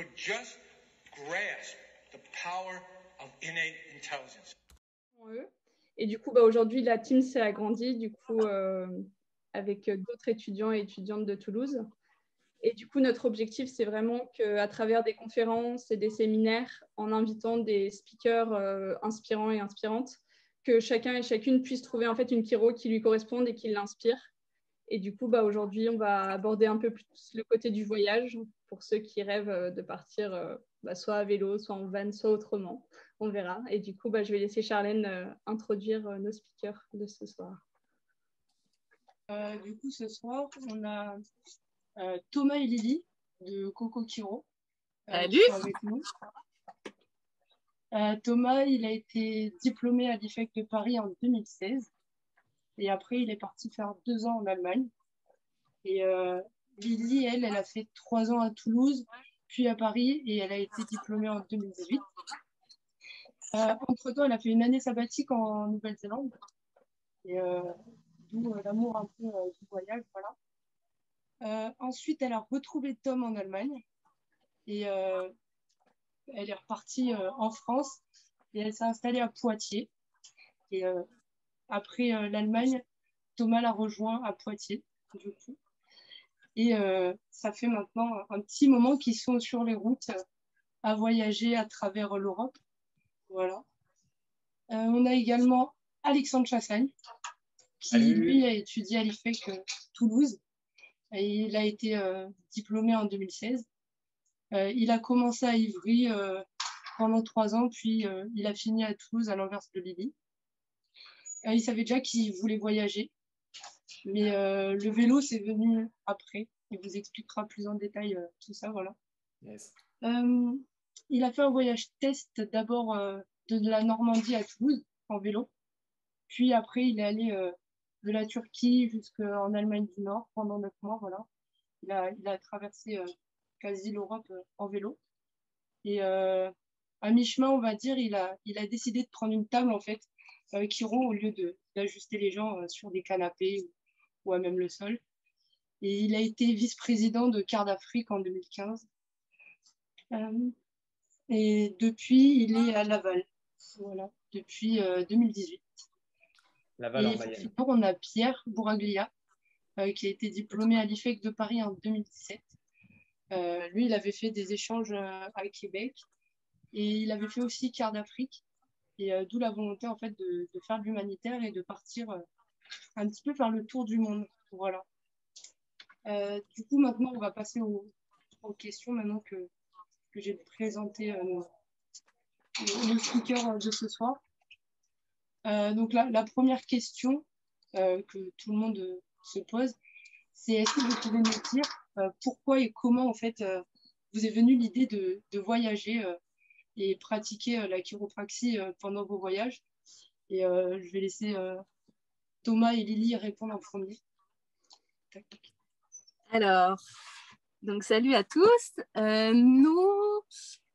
could just grasp the power of innate intelligence. Et du coup, aujourd'hui, la team s'est agrandie du coup, avec d'autres étudiants et étudiantes de Toulouse. Et du coup, notre objectif, c'est vraiment qu'à travers des conférences et des séminaires, en invitant des speakers inspirants et inspirantes, que chacun et chacune puisse trouver en fait une chiro qui lui corresponde et qui l'inspire. Et du coup, aujourd'hui, on va aborder un peu plus le côté du voyage pour ceux qui rêvent de partir soit à vélo, soit en van, soit autrement. On verra. Et du coup, je vais laisser Charlène introduire nos speakers de ce soir. Du coup, ce soir, on a Thomas et Lily de Coco Chiro Salut. avec nous. Thomas, il a été diplômé à l'IFEC de Paris en 2016 et après il est parti faire 2 ans en Allemagne. Et Lily, elle a fait 3 ans à Toulouse, puis à Paris, et elle a été diplômée en 2018. Entre-temps, elle a fait une année sabbatique en Nouvelle-Zélande, et d'où l'amour un peu du voyage, voilà. Ensuite, elle a retrouvé Tom en Allemagne, et elle est repartie en France, et elle s'est installée à Poitiers. Et après l'Allemagne, Thomas l'a rejoint à Poitiers, du coup. Et ça fait maintenant un petit moment qu'ils sont sur les routes à voyager à travers l'Europe. Voilà. On a également Alexandre Chassagne, qui lui a étudié à l'IFEC Toulouse. Et il a été diplômé en 2016. Il a commencé à Ivry pendant 3 ans, puis il a fini à Toulouse à l'inverse de Lily. Il savait déjà qu'il voulait voyager. Mais le vélo, c'est venu après. Il vous expliquera plus en détail tout ça, voilà. Yes. Il a fait un voyage test d'abord de la Normandie à Toulouse en vélo. Puis après, il est allé de la Turquie jusqu'en Allemagne du Nord pendant 9 mois, voilà. Il a traversé quasi l'Europe en vélo. Et à mi-chemin, on va dire, il a décidé de prendre une table, en fait, Chiro, au lieu d'ajuster les gens sur des canapés ou à même le sol. Et il a été vice-président de Quart d'Afrique en 2015. Et depuis, il est à Laval. Voilà, depuis 2018. Laval en et Mayenne. pour finir, on a Pierre Bouraglia, qui a été diplômé à l'IFEC de Paris en 2017. Lui, il avait fait des échanges à Québec et il avait fait aussi Quart d'Afrique. Et d'où la volonté en fait de faire de l'humanitaire et de partir un petit peu faire le tour du monde. Voilà. Du coup, maintenant, on va passer aux questions maintenant que j'ai présenté nos speakers de ce soir. Donc la première question que tout le monde se pose, c'est est-ce que vous pouvez nous dire pourquoi et comment en fait vous est venue l'idée de voyager et pratiquer la chiropraxie pendant vos voyages. Et je vais laisser Thomas et Lily répondre en premier. Tac, tac. Alors, donc salut à tous. Nous,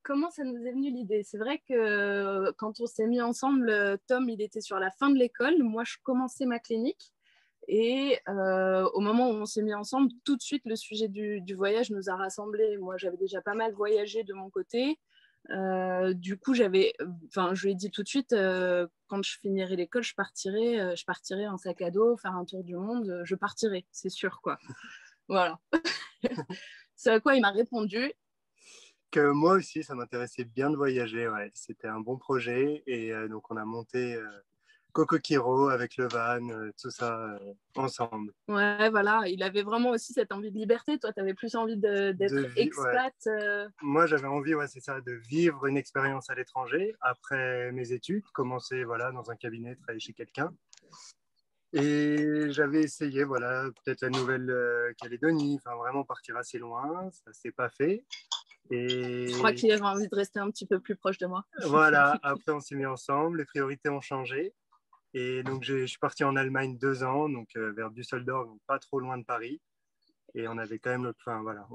comment ça nous est venu l'idée? C'est vrai que quand on s'est mis ensemble, Tom, il était sur la fin de l'école. Moi, je commençais ma clinique. Et au moment où on s'est mis ensemble, tout de suite, le sujet du voyage nous a rassemblés. Moi, j'avais déjà pas mal voyagé de mon côté. Du coup, je lui ai dit tout de suite, quand je finirai l'école, je partirai en sac à dos, faire un tour du monde, je partirai, c'est sûr, quoi. Voilà. C'est à quoi il m'a répondu. Que moi aussi, ça m'intéressait bien de voyager, ouais. C'était un bon projet et donc on a monté Coco Chiro avec le van, tout ça ensemble. Ouais, voilà, il avait vraiment aussi cette envie de liberté. Toi, tu avais plus envie d'être expat. Ouais. Moi, j'avais envie, ouais, c'est ça, de vivre une expérience à l'étranger après mes études, commencer voilà, dans un cabinet, travailler chez quelqu'un. Et j'avais essayé, voilà, peut-être la Nouvelle-Calédonie, enfin vraiment partir assez loin, ça s'est pas fait. Et... Je crois qu'il avait envie de rester un petit peu plus proche de moi. Voilà, après on s'est mis ensemble, les priorités ont changé. Et donc je suis parti en Allemagne 2 ans, donc vers Düsseldorf, donc pas trop loin de Paris. Et on avait quand même, enfin voilà,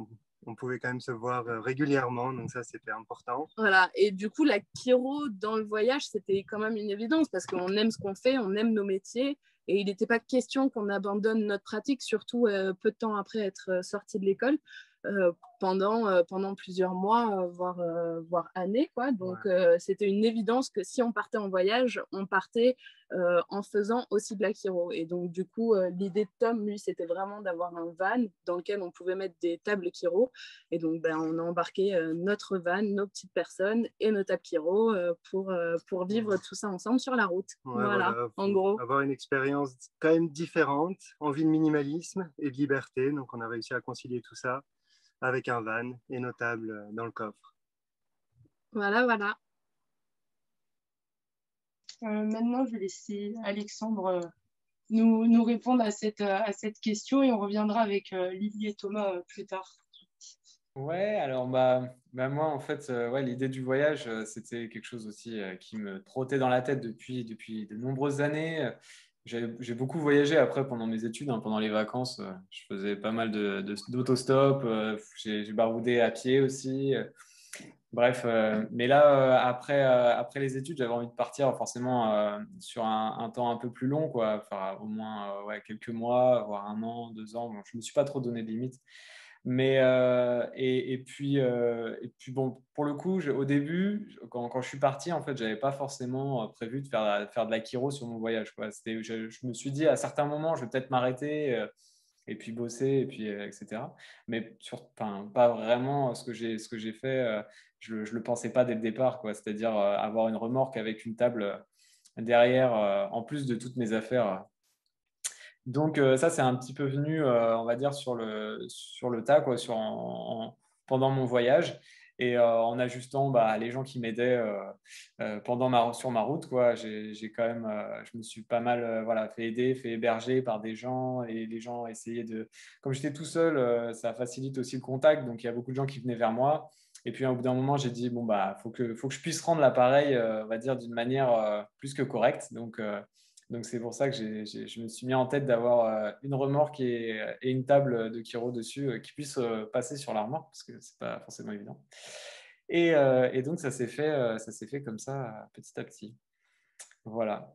on pouvait quand même se voir régulièrement, donc ça c'était important. Voilà, et du coup la chiro dans le voyage, c'était quand même une évidence parce qu'on aime ce qu'on fait, on aime nos métiers. Et il n'était pas question qu'on abandonne notre pratique, surtout peu de temps après être sorti de l'école. pendant plusieurs mois, voire années, quoi. Donc, c'était une évidence que si on partait en voyage, on partait en faisant aussi de l'Akiro. Et donc, du coup, l'idée de Tom, lui, c'était vraiment d'avoir un van dans lequel on pouvait mettre des tables Kiro. Et donc, on a embarqué notre van, nos petites personnes et nos tables Kiro pour vivre tout ça ensemble sur la route. Voilà, en gros. Avoir une expérience quand même différente, envie de minimalisme et de liberté. Donc, on a réussi à concilier tout ça avec un van et nos tables dans le coffre. Voilà. Maintenant, je vais laisser Alexandre nous répondre à cette question et on reviendra avec Lily et Thomas plus tard. Ouais, alors moi en fait, l'idée du voyage, c'était quelque chose aussi qui me trottait dans la tête depuis de nombreuses années. J'ai beaucoup voyagé après pendant mes études, hein, pendant les vacances. Je faisais pas mal d'autostop. J'ai baroudé à pied aussi. Bref, mais là, après les études, j'avais envie de partir forcément sur un temps un peu plus long, quoi. Enfin, au moins quelques mois, voire 1 an, 2 ans. Bon, je me suis pas trop donné de limite. Mais et puis bon, pour le coup, au début, quand je suis parti, en fait, j'avais pas forcément prévu de faire de l'Akiro sur mon voyage, quoi. Je me suis dit à certains moments, je vais peut-être m'arrêter et puis bosser et puis etc. Mais pas vraiment ce que j'ai fait. Je le pensais pas dès le départ, quoi. C'est-à-dire avoir une remorque avec une table derrière, en plus de toutes mes affaires. Donc ça, c'est un petit peu venu, on va dire, sur le tas, quoi, pendant mon voyage. Et en ajustant les gens qui m'aidaient sur ma route, quoi, j'ai quand même, je me suis pas mal fait aider, fait héberger par des gens. Et les gens essayaient de... Comme j'étais tout seul, ça facilite aussi le contact. Donc il y a beaucoup de gens qui venaient vers moi. Et puis au bout d'un moment, j'ai dit, bon, faut que je puisse rendre l'appareil, on va dire, d'une manière plus que correcte. Donc, c'est pour ça que je me suis mis en tête d'avoir une remorque et une table de Kiro dessus qui puisse passer sur la remorque, parce que c'est pas forcément évident. Et donc, ça s'est fait comme ça, petit à petit. Voilà.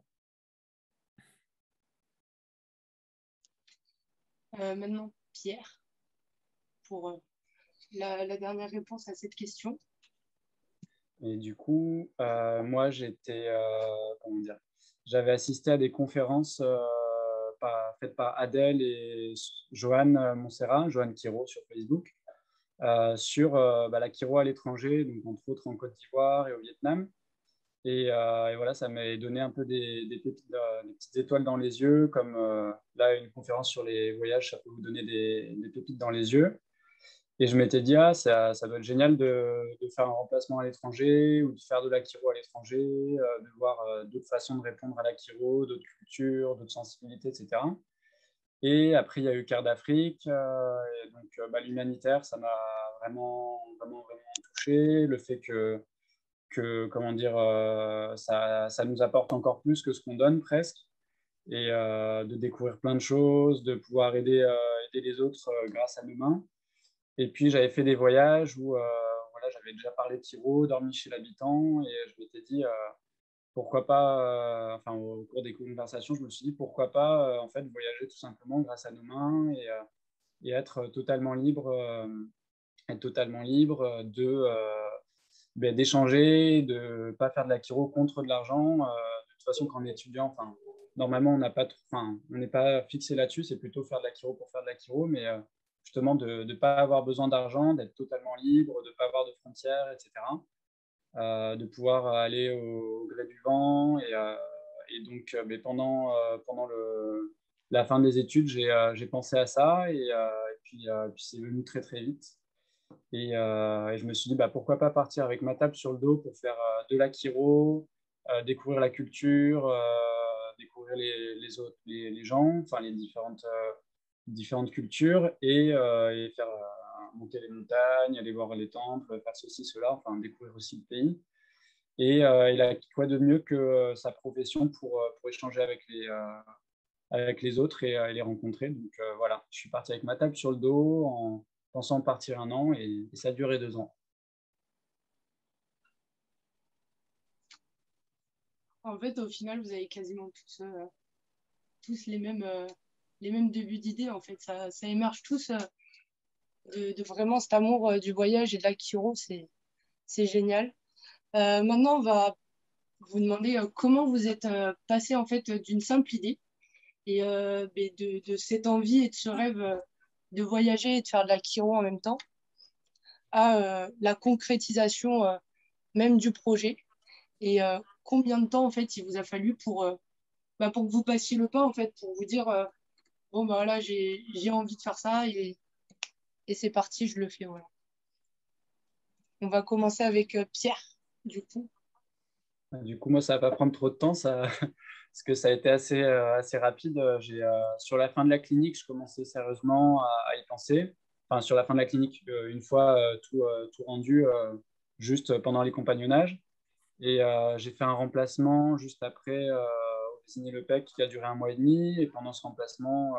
Maintenant, Pierre, pour la dernière réponse à cette question. Et du coup, moi, j'avais assisté à des conférences faites par Adèle et Joanne Montserrat, Joanne Kiro sur Facebook, sur la Kiro à l'étranger, donc entre autres en Côte d'Ivoire et au Vietnam. Et voilà, ça m'a donné un peu des petites étoiles dans les yeux, comme là, une conférence sur les voyages, ça peut vous donner des pépites dans les yeux. Et je m'étais dit, ça doit être génial de faire un remplacement à l'étranger ou de faire de l'Akiro à l'étranger, de voir d'autres façons de répondre à l'Akiro, d'autres cultures, d'autres sensibilités, etc. Et après, il y a eu Cœur d'Afrique. Et donc, l'humanitaire, ça m'a vraiment, vraiment, vraiment touché. Le fait comment dire, ça nous apporte encore plus que ce qu'on donne presque. Et de découvrir plein de choses, de pouvoir aider les autres grâce à nos mains. Et puis, j'avais fait des voyages où j'avais déjà parlé de Kiro, dormi chez l'habitant, et je m'étais dit, pourquoi pas, au cours des conversations, je me suis dit, pourquoi pas, en fait, voyager tout simplement grâce à nos mains et être totalement libre, d'échanger, de ne pas faire de l'Akiro contre de l'argent. De toute façon, quand on est étudiant, normalement, on n'est pas fixé là-dessus, c'est plutôt faire de l'Akiro pour faire de l'Akiro, mais justement de ne pas avoir besoin d'argent, d'être totalement libre, de ne pas avoir de frontières, etc. De pouvoir aller au gré du vent. Et donc, pendant la fin des études, j'ai pensé à ça et puis c'est venu très, très vite. Et je me suis dit, pourquoi pas partir avec ma table sur le dos pour faire de l'Akiro, découvrir la culture, découvrir les gens, les différentes cultures et faire monter les montagnes, aller voir les temples, faire ceci, cela, découvrir aussi le pays. Et il a quoi de mieux que sa profession pour échanger avec les autres et les rencontrer. Donc voilà, je suis parti avec ma table sur le dos en pensant partir 1 an et ça a duré 2 ans. En fait, au final, vous avez quasiment tous les mêmes débuts d'idées. En fait, ça émerge tous de vraiment cet amour du voyage et de la Kiro, c'est génial. Maintenant, on va vous demander comment vous êtes passé en fait d'une simple idée et de cette envie et de ce rêve de voyager et de faire de la Kiro en même temps à la concrétisation même du projet et combien de temps en fait il vous a fallu pour que vous passiez le pas en fait pour vous dire bon bah là j'ai envie de faire ça et c'est parti, je le fais, voilà. On va commencer avec Pierre du coup. Du coup, moi, ça va pas prendre trop de temps, ça, parce que ça a été assez rapide. Sur la fin de la clinique, je commençais sérieusement à y penser. Enfin, sur la fin de la clinique, une fois tout rendu, juste pendant les compagnonnages. Et j'ai fait un remplacement juste après au Désigné-le-Pec qui a duré 1 mois et demi. Et pendant ce remplacement,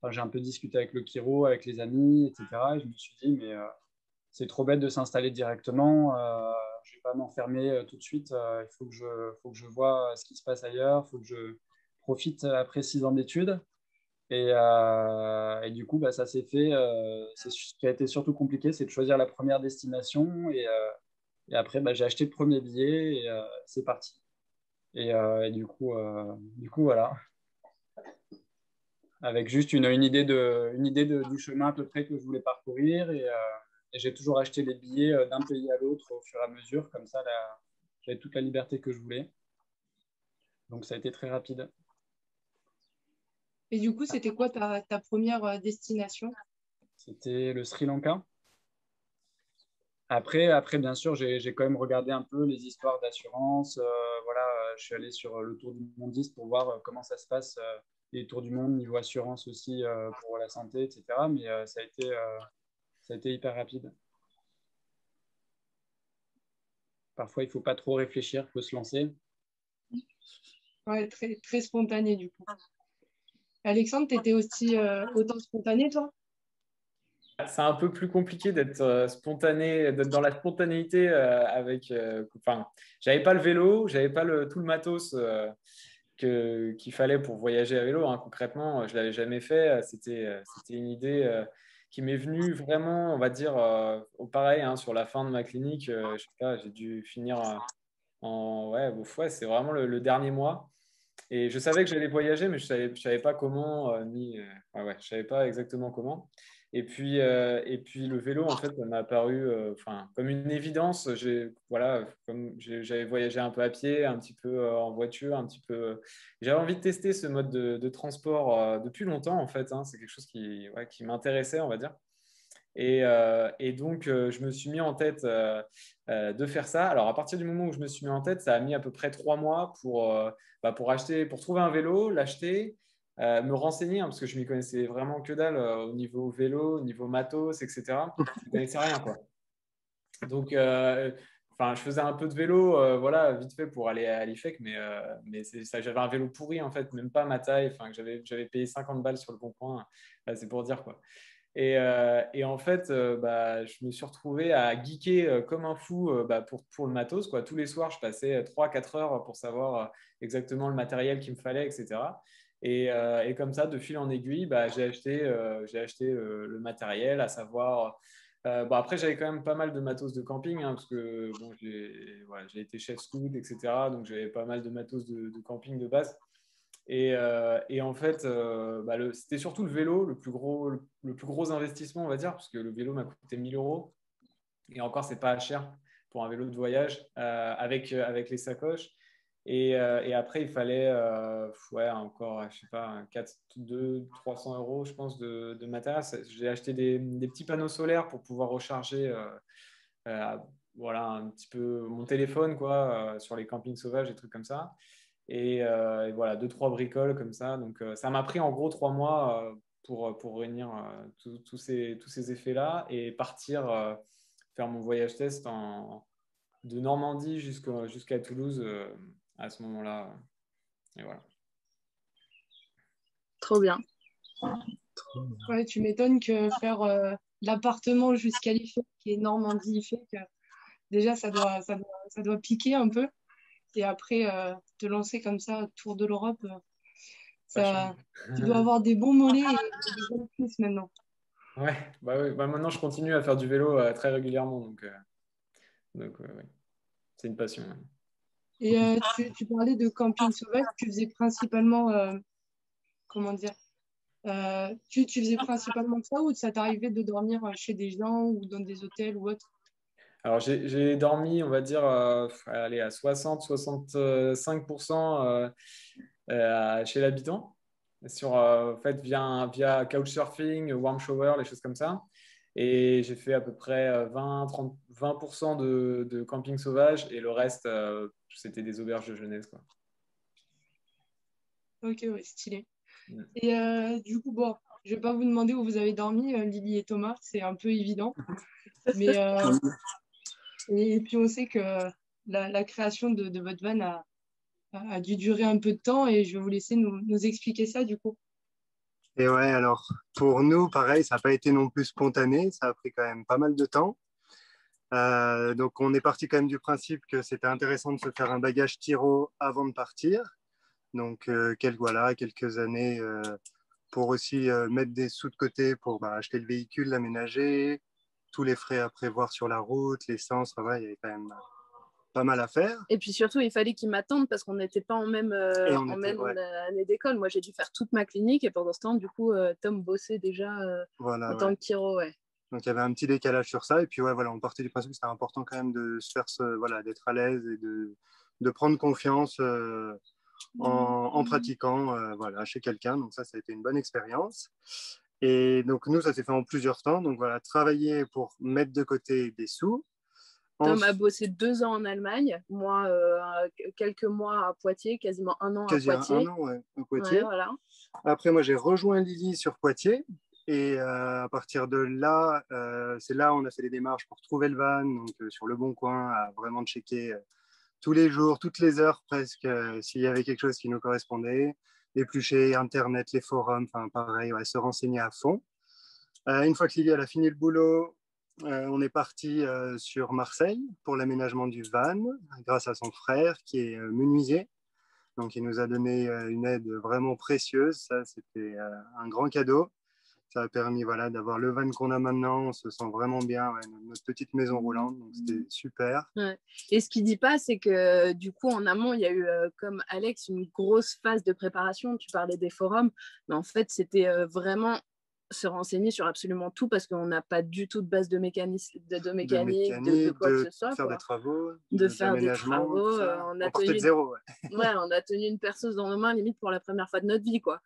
enfin, j'ai un peu discuté avec le chiro, avec les amis, etc. Et je me suis dit, mais c'est trop bête de s'installer directement. Je ne vais pas m'enfermer tout de suite. Il faut que je vois ce qui se passe ailleurs. Il faut que je profite après 6 ans d'études. Et du coup, bah, ça s'est fait. C'est ce qui a été surtout compliqué, c'est de choisir la première destination. Et après, bah, j'ai acheté le premier billet et c'est parti. Et du coup, voilà. Avec juste une idée du chemin à peu près que je voulais parcourir. Et j'ai toujours acheté les billets d'un pays à l'autre au fur et à mesure. Comme ça, j'avais toute la liberté que je voulais. Donc, ça a été très rapide. Et du coup, c'était quoi ta première destination? C'était le Sri Lanka. Après, bien sûr, j'ai quand même regardé un peu les histoires d'assurance. Voilà, je suis allé sur le Tour du Mondiste pour voir comment ça se passe, les Tours du Monde niveau assurance aussi pour la santé, etc. Mais ça a été hyper rapide. Parfois, il ne faut pas trop réfléchir, il faut se lancer. Ouais, très, très spontané du coup. Alexandre, tu étais aussi autant spontané, toi? C'est un peu plus compliqué d'être spontané, d'être dans la spontanéité avec. Enfin, j'avais pas le vélo, j'avais pas tout le matos qu'il fallait pour voyager à vélo. Hein. Concrètement, je l'avais jamais fait. C'était une idée qui m'est venue vraiment, on va dire, au pareil, hein, sur la fin de ma clinique. Je sais pas, j'ai dû finir ouais, c'est vraiment le dernier mois. Et je savais que j'allais voyager, mais je savais pas comment, je savais pas exactement comment. Et puis le vélo, en fait, ça m'a apparu comme une évidence. Voilà, j'avais voyagé un peu à pied, un petit peu en voiture, un petit peu. J'avais envie de tester ce mode de transport depuis longtemps, en fait. Hein. C'est quelque chose qui m'intéressait, on va dire. Et donc, je me suis mis en tête de faire ça. Alors, à partir du moment où je me suis mis en tête, ça a mis à peu près 3 mois pour acheter, pour trouver un vélo, l'acheter, me renseigner, hein, parce que je m'y connaissais vraiment que dalle au niveau vélo, au niveau matos, etc. Je ne connaissais rien, quoi. Donc, je faisais un peu de vélo, voilà, vite fait pour aller à l'IFEC, mais ça, j'avais un vélo pourri, en fait, même pas ma taille, que j'avais payé 50 balles sur le bon coin. C'est pour dire, quoi. Et en fait, je me suis retrouvé à geeker comme un fou pour le matos, quoi. Tous les soirs, je passais 3-4 heures pour savoir exactement le matériel qu'il me fallait, etc. Et comme ça, de fil en aiguille, j'ai acheté le matériel, à savoir. Après, j'avais quand même pas mal de matos de camping, hein, parce que bon, j'ai été chef scout, etc. Donc, j'avais pas mal de matos de camping de base. Et en fait, c'était surtout le vélo, le plus gros investissement, on va dire, parce que le vélo m'a coûté 1 000 euros. Et encore, c'est pas cher pour un vélo de voyage avec les sacoches. Et après, il fallait encore, je sais pas, 300 euros, je pense, de matériel. J'ai acheté des petits panneaux solaires pour pouvoir recharger voilà, un petit peu mon téléphone quoi, sur les campings sauvages, des trucs comme ça. Et voilà, 2-3 bricoles comme ça. Donc, ça m'a pris en gros 3 mois pour réunir tous ces effets-là et partir faire mon voyage test de Normandie jusqu'à Toulouse à ce moment-là. Et voilà. Trop bien. Ouais, tu m'étonnes que faire l'appartement jusqu'à l'IFEC, qui est Normandie-IFEC, déjà, ça doit piquer un peu. Et après, te lancer comme ça, tour de l'Europe, tu dois avoir des bons mollets et des bonnes cuisses maintenant. Ouais, bah, ouais. Bah, maintenant, je continue à faire du vélo très régulièrement. Donc ouais. C'est une passion. Ouais. Et tu parlais de camping sauvage, tu faisais principalement, comment dire, tu faisais principalement ça ou ça t'arrivait de dormir chez des gens ou dans des hôtels ou autre? Alors, j'ai dormi, on va dire, allez, à 60-65% chez l'habitant, en fait, via couchsurfing, warm shower, les choses comme ça. Et j'ai fait à peu près 20% de camping sauvage et le reste, c'était des auberges de jeunesse, quoi. Ok, ouais, stylé. Mm. Et du coup, bon, je vais pas vous demander où vous avez dormi, Lily et Thomas, c'est un peu évident. Mais, et puis on sait que la création de votre van a dû durer un peu de temps et je vais vous laisser nous expliquer ça du coup. Et ouais, alors pour nous, pareil, ça n'a pas été non plus spontané, ça a pris quand même pas mal de temps. Donc on est parti quand même du principe que c'était intéressant de se faire un bagage Tiro avant de partir. Donc quelques années pour aussi mettre des sous de côté pour acheter le véhicule, l'aménager, tous les frais à prévoir sur la route, l'essence, il y avait quand même pas mal à faire. Et puis surtout, il fallait qu'ils m'attendent parce qu'on n'était pas en même année d'école. Moi, j'ai dû faire toute ma clinique et pendant ce temps, du coup, Tom bossait déjà en tant que chiro. Ouais. Donc il y avait un petit décalage sur ça. Et puis on partait du principe que c'était important quand même de se faire d'être à l'aise et de prendre confiance en pratiquant chez quelqu'un. Donc ça a été une bonne expérience. Et donc nous, ça s'est fait en plusieurs temps. Donc voilà, travailler pour mettre de côté des sous. Tom a bossé 2 ans en Allemagne, moi quelques mois à Poitiers, quasiment un an à Poitiers. Un an, ouais, à Poitiers. Ouais, voilà. Après, moi, j'ai rejoint Lily sur Poitiers. Et à partir de là, c'est là où on a fait les démarches pour trouver le van, donc sur Le Bon Coin, à vraiment checker tous les jours, toutes les heures presque, s'il y avait quelque chose qui nous correspondait, éplucher Internet, les forums, enfin pareil, se renseigner à fond. Une fois que Lily elle a fini le boulot, on est parti sur Marseille pour l'aménagement du van, grâce à son frère qui est menuisier. Donc, il nous a donné une aide vraiment précieuse. Ça, c'était un grand cadeau. Ça a permis d'avoir le van qu'on a maintenant. On se sent vraiment bien, notre petite maison roulante. Donc, c'était super. Ouais. Et ce qu'il ne dit pas, c'est que du coup, en amont, il y a eu, comme Alex, une grosse phase de préparation. Tu parlais des forums, mais en fait, c'était vraiment se renseigner sur absolument tout parce qu'on n'a pas du tout de base de mécanique, de quoi que ce soit. Faire des travaux. De faire des travaux. On partait de zéro. Ouais, on a tenu une perceuse dans nos mains, limite pour la première fois de notre vie, quoi.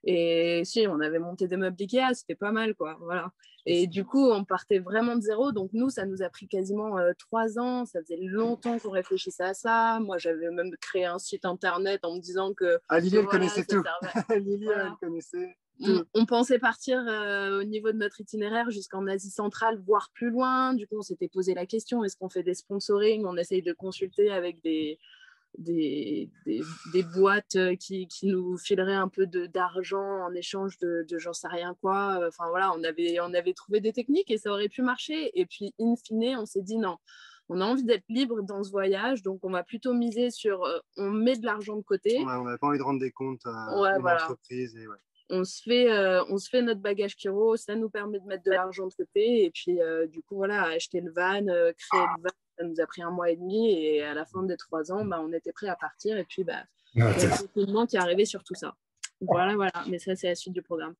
Et si, on avait monté des meubles Ikea, c'était pas mal, quoi. Voilà. Et du coup, on partait vraiment de zéro. Donc, nous, ça nous a pris quasiment 3 ans. Ça faisait longtemps qu'on réfléchissait à ça. Moi, j'avais même créé un site internet en me disant que... Lily, elle connaissait tout. Lily, elle connaissait... On pensait partir au niveau de notre itinéraire jusqu'en Asie centrale, voire plus loin. Du coup, on s'était posé la question, est-ce qu'on fait des sponsorings? On essaye de consulter avec des boîtes qui nous fileraient un peu d'argent en échange de j'en sais rien quoi. Enfin voilà, on avait trouvé des techniques et ça aurait pu marcher. Et puis, in fine, on s'est dit non. On a envie d'être libre dans ce voyage, donc on va plutôt miser sur on met de l'argent de côté. Ouais, on n'avait pas envie de rendre des comptes à une entreprise. Et on se fait notre bagage Kiro, ça nous permet de mettre de l'argent de côté et puis du coup voilà, acheter le van, créer le van, ça nous a pris 1 mois et demi et à la fin des 3 ans, on était prêt à partir et puis il y a le confinement qui est arrivé sur tout ça. Voilà, mais ça c'est la suite du programme.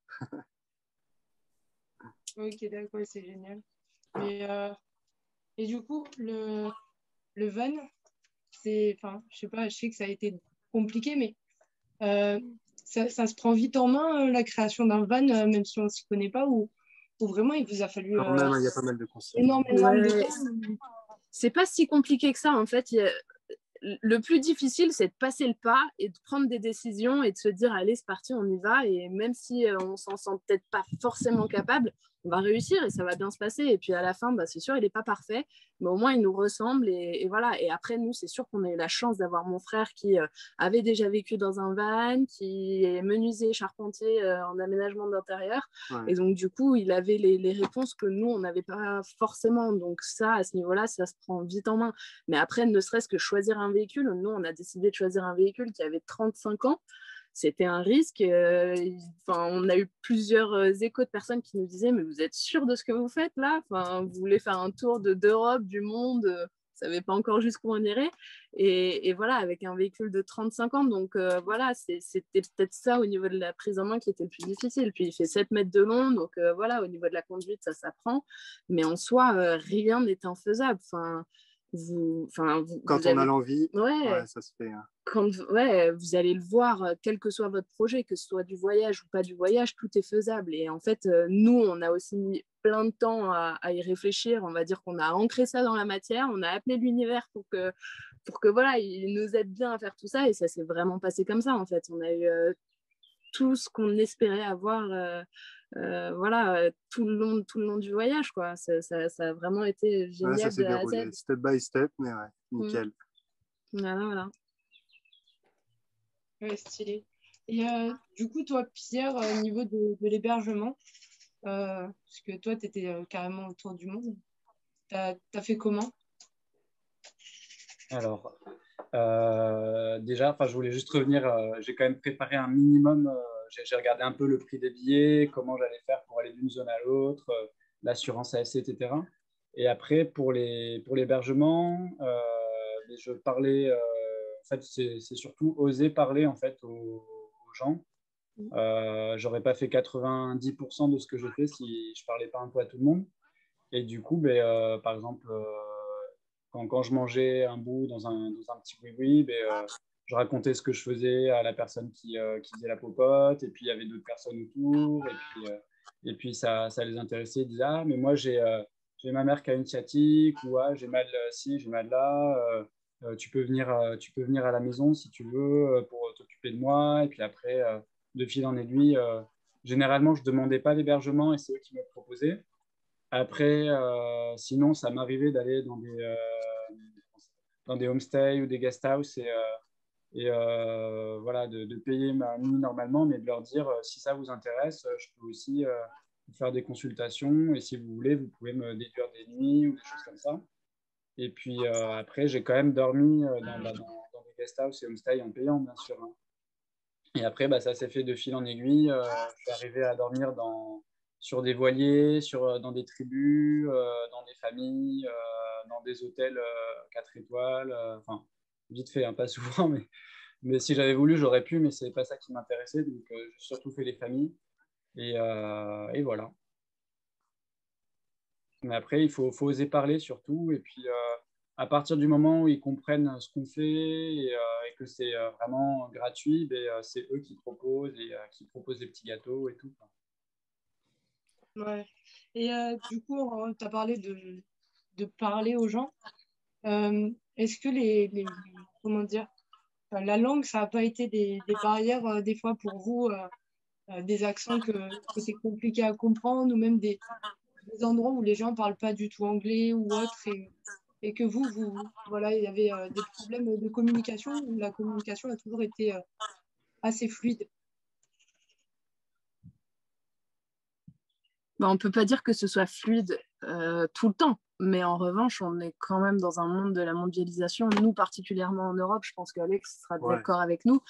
Ok, d'accord, c'est génial. Et du coup, le van, je sais pas, je sais que ça a été compliqué, mais ça se prend vite en main, la création d'un van, même si on ne s'y connaît pas, ou vraiment il vous a fallu il y a pas mal de conseils. Énormément de temps. C'est pas si compliqué que ça, en fait. Le plus difficile, c'est de passer le pas et de prendre des décisions et de se dire, allez, c'est parti, on y va. Et même si on s'en sent peut-être pas forcément capable, on va réussir et ça va bien se passer. Et puis à la fin, c'est sûr, il n'est pas parfait, mais au moins il nous ressemble. Et voilà. Et après, nous, c'est sûr qu'on a eu la chance d'avoir mon frère qui avait déjà vécu dans un van, qui est menuisier, charpentier en aménagement d'intérieur. Ouais. Et donc, du coup, il avait les réponses que nous, on n'avait pas forcément. Donc ça, à ce niveau-là, ça se prend vite en main. Mais après, ne serait-ce que choisir un véhicule, nous, on a décidé de choisir un véhicule qui avait 35 ans. c'était un risque. On a eu plusieurs échos de personnes qui nous disaient, mais vous êtes sûr de ce que vous faites là? Vous voulez faire un tour d'Europe, du monde, vous savez pas encore jusqu'où on irait. Et voilà, avec un véhicule de 35 ans. Donc voilà, c'était peut-être ça au niveau de la prise en main qui était le plus difficile. Puis il fait 7 mètres de long, donc voilà, au niveau de la conduite, ça s'apprend. Mais en soi, rien n'est infaisable. Quand on a l'envie, ouais, ça se fait. Vous allez le voir, quel que soit votre projet, que ce soit du voyage ou pas du voyage, tout est faisable. Et en fait, nous, on a aussi mis plein de temps à y réfléchir. On va dire qu'on a ancré ça dans la matière, on a appelé l'univers pour que voilà, il nous aide bien à faire tout ça. Et ça s'est vraiment passé comme ça, en fait. On a eu tout ce qu'on espérait avoir tout le long du voyage, quoi. Ça a vraiment été génial, ça s'est de A à déroulé Z. step by step, mais ouais, nickel. Voilà. Ouais, stylé. Et du coup, toi, Pierre, au niveau de l'hébergement, parce que toi, tu étais carrément autour du monde, t'as fait comment? Alors, déjà, je voulais juste revenir, j'ai quand même préparé un minimum, j'ai regardé un peu le prix des billets, comment j'allais faire pour aller d'une zone à l'autre, l'assurance ASC, etc. Et après, pour l'hébergement, je parlais, en fait, c'est surtout oser parler en fait, aux gens. J'aurais pas fait 90% de ce que je fais si je parlais pas un peu à tout le monde. Et du coup, par exemple, quand je mangeais un bout dans un petit boui-boui, je racontais ce que je faisais à la personne qui faisait la popote, et puis il y avait d'autres personnes autour, et puis ça les intéressait. Ils disaient, ah, mais moi j'ai ma mère qui a une sciatique, ou ah, j'ai mal ci, j'ai mal là, tu peux venir à la maison si tu veux pour t'occuper de moi. Et puis après, de fil en aiguille, généralement je ne demandais pas d'hébergement et c'est eux qui me proposaient. Après, sinon, ça m'arrivait d'aller dans des homestays ou des guest house et voilà, de payer ma nuit normalement, mais de leur dire si ça vous intéresse, je peux aussi vous faire des consultations et si vous voulez, vous pouvez me déduire des nuits ou des choses comme ça. Et puis après, j'ai quand même dormi dans des guest house et homestays en payant, bien sûr. Hein. Et après, ça s'est fait de fil en aiguille. Je suis arrivé à dormir sur des voiliers, dans des tribus, dans des familles, dans des hôtels 4 étoiles. Enfin, vite fait, hein, pas souvent, mais si j'avais voulu, j'aurais pu, mais c'est pas ça qui m'intéressait. Donc, j'ai surtout fait les familles. Et voilà. Mais après, il faut oser parler surtout. Et puis, à partir du moment où ils comprennent ce qu'on fait et que c'est vraiment gratuit, c'est eux qui proposent et qui proposent des petits gâteaux et tout. Ouais. Et du coup, tu as parlé de parler aux gens. Est-ce que comment dire, la langue, ça n'a pas été des barrières des fois pour vous, des accents que c'est compliqué à comprendre, ou même des endroits où les gens ne parlent pas du tout anglais ou autre, et que voilà, il y avait des problèmes de communication, où la communication a toujours été assez fluide? On ne peut pas dire que ce soit fluide tout le temps, mais en revanche, on est quand même dans un monde de la mondialisation. Nous, particulièrement en Europe, je pense qu'Alex sera d'accord avec nous.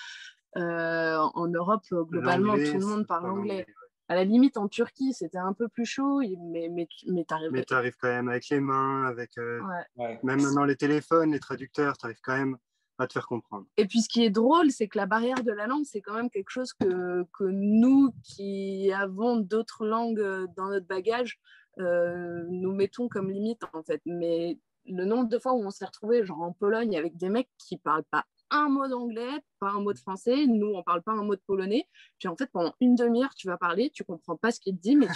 En Europe, globalement, tout le monde parle anglais. À la limite, en Turquie, c'était un peu plus chaud, mais t'arrives. Mais t'arrives quand même avec les mains, avec Ouais. même dans les téléphones, les traducteurs, t'arrives quand même à te faire comprendre. Et puis, ce qui est drôle, c'est que la barrière de la langue, c'est quand même quelque chose que nous, qui avons d'autres langues dans notre bagage, nous mettons comme limite, en fait. Mais le nombre de fois où on s'est retrouvés, genre en Pologne, avec des mecs qui parlent pas un mot d'anglais, pas un mot de français, nous, on parle pas un mot de polonais, puis en fait, pendant une demi-heure, tu vas parler, tu comprends pas ce qu'il te dit, mais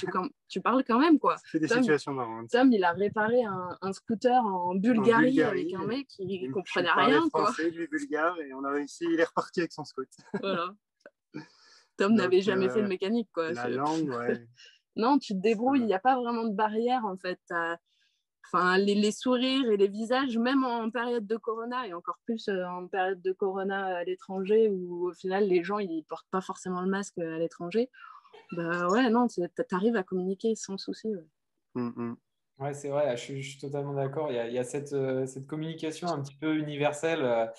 tu parles quand même, quoi. C'est des situations marrantes. Tom, il a réparé un scooter en Bulgarie avec un mec qui comprenait rien, quoi. Français, lui bulgare, et on a réussi, il est reparti avec son scoot. Voilà. Tom n'avait jamais fait de mécanique, quoi. La langue, ouais. Non, tu te débrouilles, il n'y a pas vraiment de barrière, en fait. Enfin, les sourires et les visages, même en période de corona, et encore plus en période de corona à l'étranger, où au final, les gens, ils portent pas forcément le masque à l'étranger. Ouais, non, t'arrives à communiquer sans souci. Ouais. Ouais, c'est vrai, je suis totalement d'accord. Il y a cette communication un petit peu universelle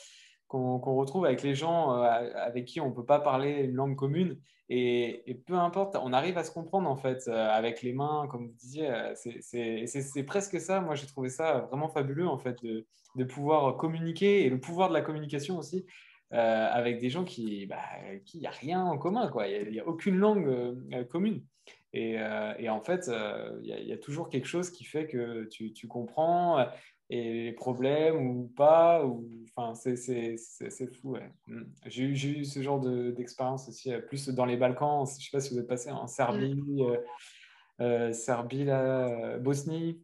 qu'on retrouve avec les gens avec qui on ne peut pas parler une langue commune. Et peu importe, on arrive à se comprendre en fait avec les mains, comme vous disiez. C'est presque ça. Moi, j'ai trouvé ça vraiment fabuleux en fait de pouvoir communiquer et le pouvoir de la communication aussi avec des gens qui n'y a rien en commun, quoi. Il n'y a aucune langue commune. Et en fait, il y a toujours quelque chose qui fait que tu comprends et les problèmes ou pas. Enfin, c'est fou. Ouais. J'ai eu ce genre d'expérience aussi, plus dans les Balkans. Je ne sais pas si vous êtes passé en Serbie, Serbie là, Bosnie.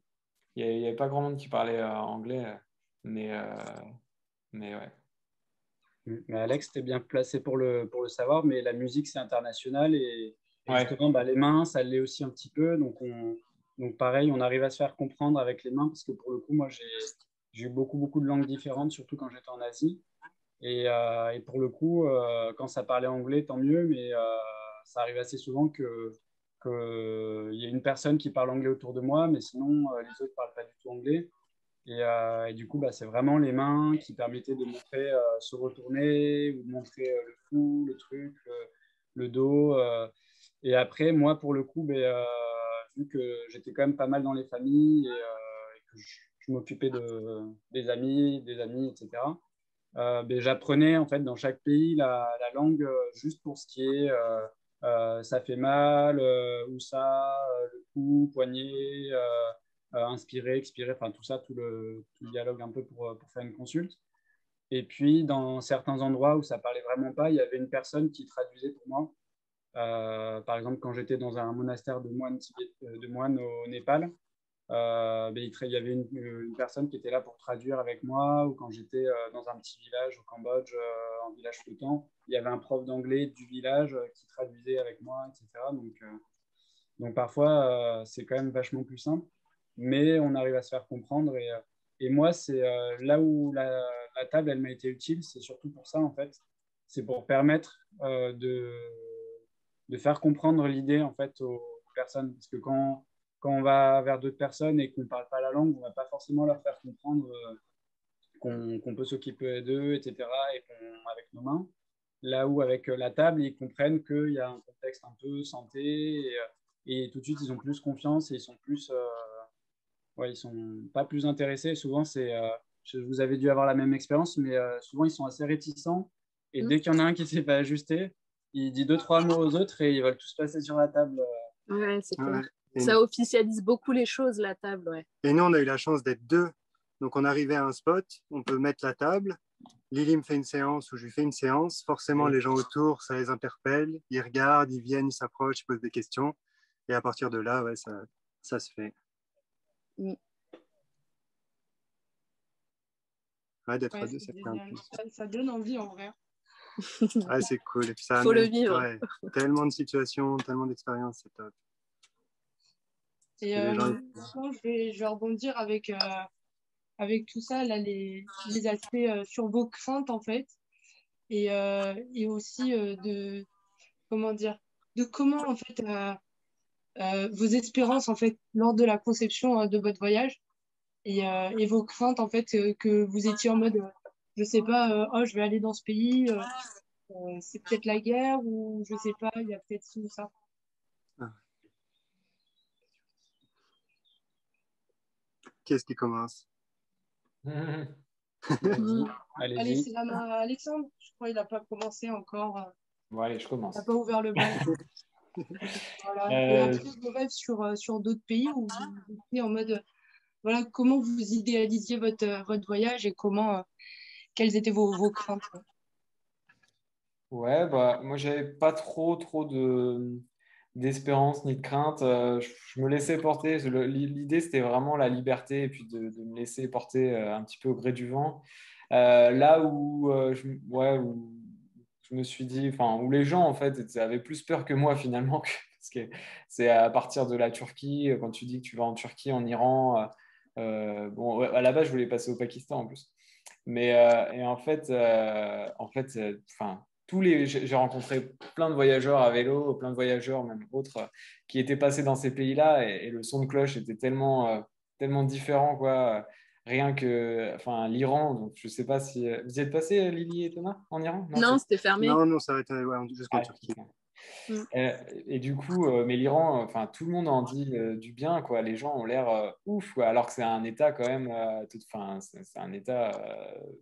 Il n'y avait pas grand monde qui parlait anglais, mais, euh, mais ouais. Mais Alex, tu es bien placé pour le savoir, mais la musique, c'est international et Ouais. justement, bah, les mains, ça l'est aussi un petit peu. Donc, pareil, on arrive à se faire comprendre avec les mains parce que pour le coup, moi, j'ai eu beaucoup, beaucoup de langues différentes, surtout quand j'étais en Asie. Et pour le coup, quand ça parlait anglais, tant mieux, mais ça arrive assez souvent qu'il y ait une personne qui parle anglais autour de moi, mais sinon, les autres ne parlent pas du tout anglais. Et du coup, bah, c'est vraiment les mains qui permettaient de montrer se retourner ou de montrer le fou, le truc, le dos. Et après, moi, pour le coup, vu que j'étais quand même pas mal dans les familles et que je m'occupais des amis, etc., j'apprenais en fait dans chaque pays la langue juste pour ce qui est ça fait mal, ou ça, le cou, poignet. Inspirer, expirer, enfin tout ça, tout le dialogue un peu pour faire une consulte. Et puis, dans certains endroits où ça parlait vraiment pas, il y avait une personne qui traduisait pour moi. Par exemple, quand j'étais dans un monastère de moines au Népal, il y avait une personne qui était là pour traduire avec moi, ou quand j'étais dans un petit village au Cambodge, en village flottant, il y avait un prof d'anglais du village qui traduisait avec moi, etc. Donc parfois, c'est quand même vachement plus simple, mais on arrive à se faire comprendre. Et moi, c'est là où la table, elle m'a été utile, c'est surtout pour ça, en fait. C'est pour permettre de faire comprendre l'idée, en fait, aux personnes. Parce que quand on va vers d'autres personnes et qu'on ne parle pas la langue, on ne va pas forcément leur faire comprendre qu'on peut s'occuper d'eux, etc., avec nos mains. Là où avec la table, ils comprennent qu'il y a un contexte un peu santé et tout de suite, ils ont plus confiance et ils sont plus, ouais, ils sont pas plus intéressés. Souvent, vous avez dû avoir la même expérience, mais souvent, ils sont assez réticents. Et dès qu'il y en a un qui ne s'est pas ajusté, il dit deux, trois mots aux autres et ils veulent tous passer sur la table. Ouais, c'est clair. Ouais. Ça officialise beaucoup les choses, la table, ouais. Et nous, on a eu la chance d'être deux. Donc, on arrivait à un spot, on peut mettre la table. Lily me fait une séance ou je lui fais une séance. Forcément, les gens autour, ça les interpelle. Ils regardent, ils viennent, ils s'approchent, ils posent des questions. Et à partir de là, ouais, ça se fait. Ouais, d'être à deux, ça fait un plus. Ça donne envie en vrai. Ouais, c'est cool. Et puis ça faut le vivre. Ouais, tellement de situations, tellement d'expériences, c'est top. Et maintenant, je vais rebondir avec tout ça, là, les aspects sur vos craintes, en fait. Et aussi comment dire, de comment, en fait, vos espérances, en fait, lors de la conception de votre voyage et vos craintes, en fait, que vous étiez en mode, je sais pas, oh, je vais aller dans ce pays, c'est peut-être la guerre ou je sais pas, il y a peut-être ci ou ça. Qu'est-ce qui commence? Allez, c'est la main à Alexandre. Je crois qu'il n'a pas commencé encore. Bon, allez, je commence. Il n'a pas ouvert le bal. Voilà. Et après, je rêve sur d'autres pays où vous étiez en mode, voilà, comment vous idéalisiez votre voyage et quelles étaient vos craintes. Ouais, moi, j'avais pas trop d'espérance ni de crainte. Je me laissais porter. L'idée, c'était vraiment la liberté et puis de me laisser porter un petit peu au gré du vent. Là où je me suis dit, enfin, où les gens, en fait, avaient plus peur que moi, finalement, parce que c'est à partir de la Turquie, quand tu dis que tu vas en Turquie, en Iran. Bon, ouais, à la base, je voulais passer au Pakistan en plus. Mais et enfin, j'ai rencontré plein de voyageurs à vélo, plein de voyageurs même autres qui étaient passés dans ces pays-là et le son de cloche était tellement différent quoi. rien que enfin, l'Iran. Donc, je ne sais pas si... Vous y êtes passé, Lily et Thomas, en Iran? Non, c'était fermé. Non, non, ça va être jusqu'en Ah, Turquie. et du coup, mais l'Iran, enfin, tout le monde en dit du bien, quoi. Les gens ont l'air ouf, quoi, alors que c'est un État quand même, enfin, c'est un État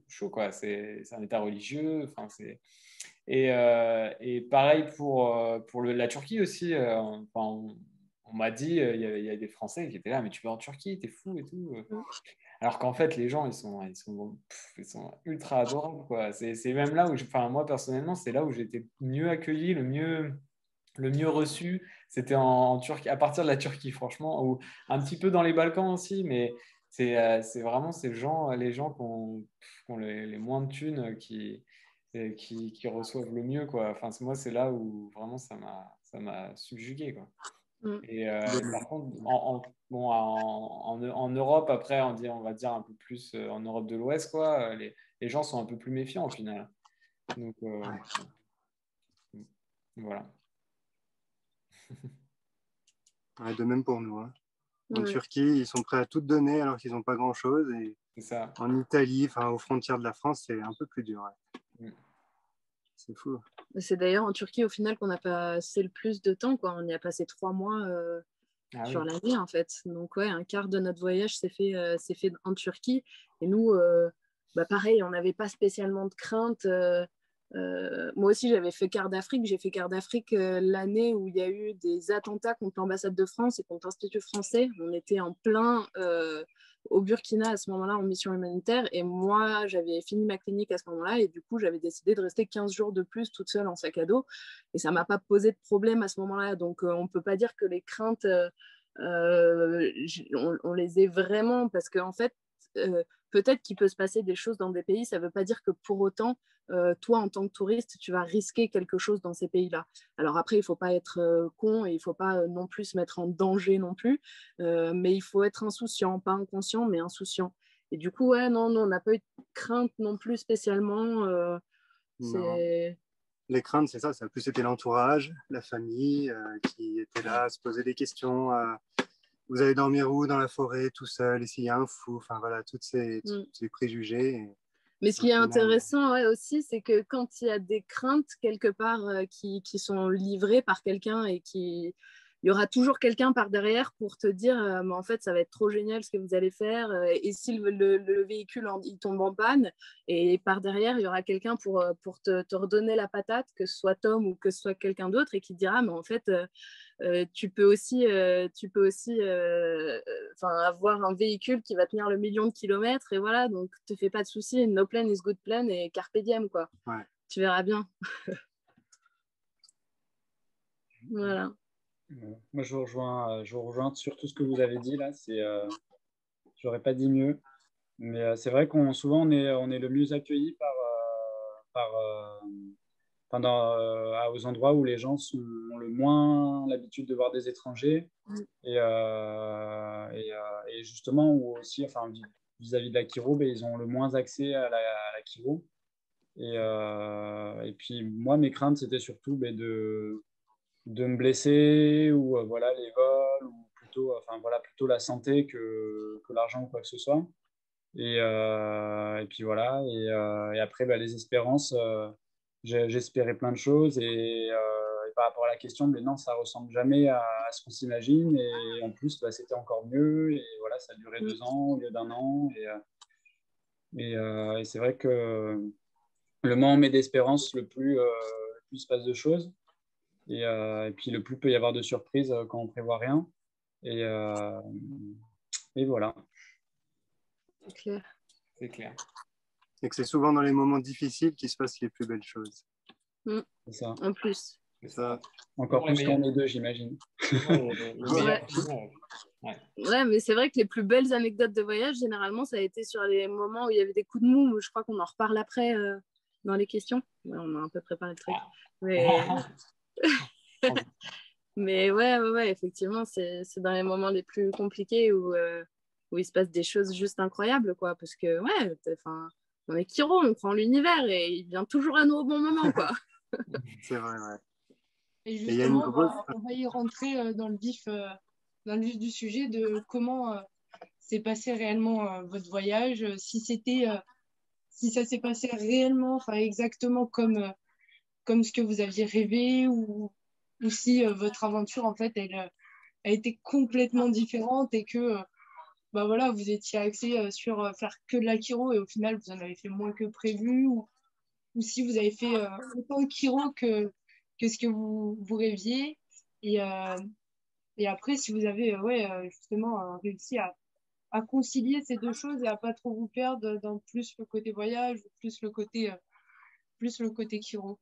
chaud, quoi. C'est un État religieux, enfin, c'est... Et pareil pour la Turquie aussi. Enfin, on m'a dit, il y a des Français qui étaient là, mais tu vas en Turquie, t'es fou et tout. Alors qu'en fait, les gens, ils sont ultra adorables, quoi. C'est même là où, enfin, moi personnellement, c'est là où j'ai été mieux accueilli, le mieux reçu. C'était en Turquie, à partir de la Turquie, franchement, ou un petit peu dans les Balkans aussi, mais c'est vraiment les gens qui ont les moins de thunes qui reçoivent le mieux, quoi. Enfin, moi, c'est là où vraiment ça m'a subjugué, quoi. Et par contre, en Europe, après, on va dire un peu plus en Europe de l'Ouest, quoi, les gens sont un peu plus méfiants au final. Donc, voilà. Ouais, de même pour nous. Hein. En Turquie, ils sont prêts à tout donner alors qu'ils n'ont pas grand-chose. Et c'est ça. En Italie, enfin, aux frontières de la France, c'est un peu plus dur. Ouais. C'est fou. C'est d'ailleurs en Turquie, au final, qu'on a passé le plus de temps, quoi. On y a passé 3 mois sur l'année, en fait. Donc, ouais, un quart de notre voyage s'est fait en Turquie. Et nous, pareil, on n'avait pas spécialement de crainte. Moi aussi, j'avais fait quart d'Afrique. J'ai fait quart d'Afrique l'année où il y a eu des attentats contre l'ambassade de France et contre l'Institut français. On était en plein au Burkina à ce moment-là en mission humanitaire. Et moi, j'avais fini ma clinique à ce moment-là. Et du coup, j'avais décidé de rester 15 jours de plus toute seule en sac à dos. Et ça ne m'a pas posé de problème à ce moment-là. Donc, on ne peut pas dire que les craintes, on les ait vraiment. Parce qu'en fait, peut-être qu'il peut se passer des choses dans des pays. Ça ne veut pas dire que pour autant, toi, en tant que touriste, tu vas risquer quelque chose dans ces pays-là. Alors après, il ne faut pas être con et il ne faut pas non plus se mettre en danger non plus, mais il faut être insouciant, pas inconscient, mais insouciant. Et du coup, ouais, non, on n'a pas eu de crainte non plus spécialement. Les craintes, c'est ça a plus été l'entourage, la famille qui était là à se poser des questions. Vous allez dormir où dans la forêt, tout seul, et s'il y a un fou, enfin voilà, tous ces préjugés. Mais ce qui est intéressant aussi, c'est que quand il y a des craintes quelque part qui sont livrées par quelqu'un et il y aura toujours quelqu'un par derrière pour te dire mais en fait ça va être trop génial ce que vous allez faire et si le véhicule il tombe en panne et par derrière il y aura quelqu'un pour te redonner la patate, que ce soit Tom ou que ce soit quelqu'un d'autre et qui te dira mais en fait tu peux aussi avoir un véhicule qui va tenir le million de kilomètres et voilà, donc te fais pas de soucis, no plan is good plan et carpe diem, quoi. Ouais. Tu verras bien. Voilà. Moi, je vous rejoins sur tout ce que vous avez dit là. J'aurais pas dit mieux, mais c'est vrai qu'on souvent on est le mieux accueilli aux endroits où les gens ont le moins l'habitude de voir des étrangers et justement où aussi, enfin, vis-à-vis de la chiro, ils ont le moins accès à la chiro. Et puis moi, mes craintes, c'était surtout de me blesser ou voilà, les vols ou plutôt la santé que l'argent ou quoi que ce soit. Et puis voilà, et après les espérances, j'espérais plein de choses et par rapport à la question, mais non, ça ressemble jamais à ce qu'on s'imagine et en plus c'était encore mieux et voilà, ça a duré 2 ans au lieu d'1 an et c'est vrai que le moins on met d'espérance, le plus il se passe de choses et puis le plus peut y avoir de surprises quand on prévoit rien et voilà. C'est clair. C'est clair. Et que c'est souvent dans les moments difficiles qu'il se passe les plus belles choses. C'est ça. En plus. C'est ça. Encore plus quand on est deux, j'imagine. Ouais, mais c'est vrai que les plus belles anecdotes de voyage, généralement, ça a été sur les moments où il y avait des coups de mou. Je crois qu'on en reparle après dans les questions. Ouais, on a un peu préparé le truc. Mais ouais, effectivement, c'est dans les moments les plus compliqués où il se passe des choses juste incroyables, quoi. Parce que, on est Kiro, on prend l'univers et il vient toujours à nous au bon moment, quoi. C'est vrai, ouais. Et justement, on va y rentrer dans le vif du sujet de comment s'est passé réellement votre voyage, si ça s'est passé réellement, enfin exactement comme ce que vous aviez rêvé, ou si votre aventure, en fait, elle a été complètement différente et que bah voilà, vous étiez axé sur faire que de l'akiro et au final, vous en avez fait moins que prévu, ou si vous avez fait autant de kiro que ce que vous rêviez. Et, et après, si vous avez justement réussi à concilier ces deux choses et à pas trop vous perdre dans plus le côté voyage ou plus le côté kiro.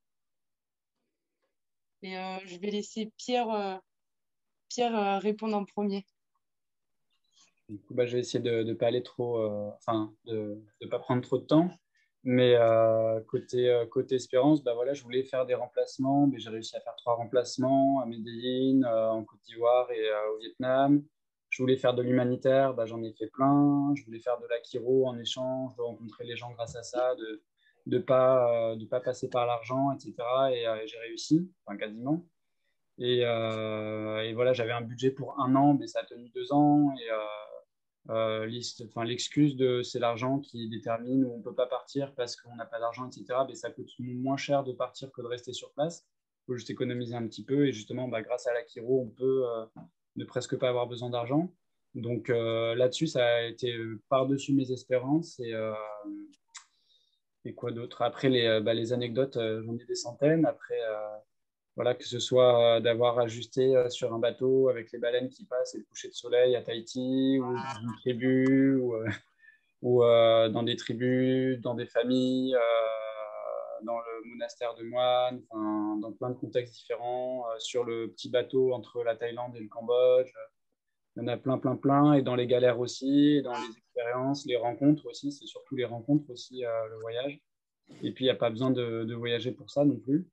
Et je vais laisser Pierre répondre en premier. Du coup, je vais essayer de ne pas aller trop, enfin, de ne pas prendre trop de temps. Mais côté Espérance, voilà, je voulais faire des remplacements, mais j'ai réussi à faire 3 remplacements à Medellín, en Côte d'Ivoire et au Vietnam. Je voulais faire de l'humanitaire, j'en ai fait plein. Je voulais faire de l'akiro en échange, de rencontrer les gens grâce à ça, de ne pas passer par l'argent, etc. Et j'ai réussi, enfin quasiment. Et voilà, j'avais un budget pour 1 an, mais ça a tenu 2 ans. Et l'excuse de c'est l'argent qui détermine où on ne peut pas partir parce qu'on n'a pas d'argent, etc. Mais ça coûte moins cher de partir que de rester sur place. Il faut juste économiser un petit peu. Et justement, grâce à l'Akiro, on peut ne presque pas avoir besoin d'argent. Donc là-dessus, ça a été par-dessus mes espérances. Et quoi d'autre? Après, les anecdotes, j'en ai des centaines. Après, voilà, que ce soit d'avoir ajusté sur un bateau avec les baleines qui passent et le coucher de soleil à Tahiti, ou dans une tribu, ou dans des tribus, dans des familles, dans le monastère de moines, dans plein de contextes différents, sur le petit bateau entre la Thaïlande et le Cambodge. Il y en a plein, plein, plein, et dans les galères aussi, dans les expériences, les rencontres aussi, c'est surtout les rencontres aussi, le voyage. Et puis, il n'y a pas besoin de voyager pour ça non plus.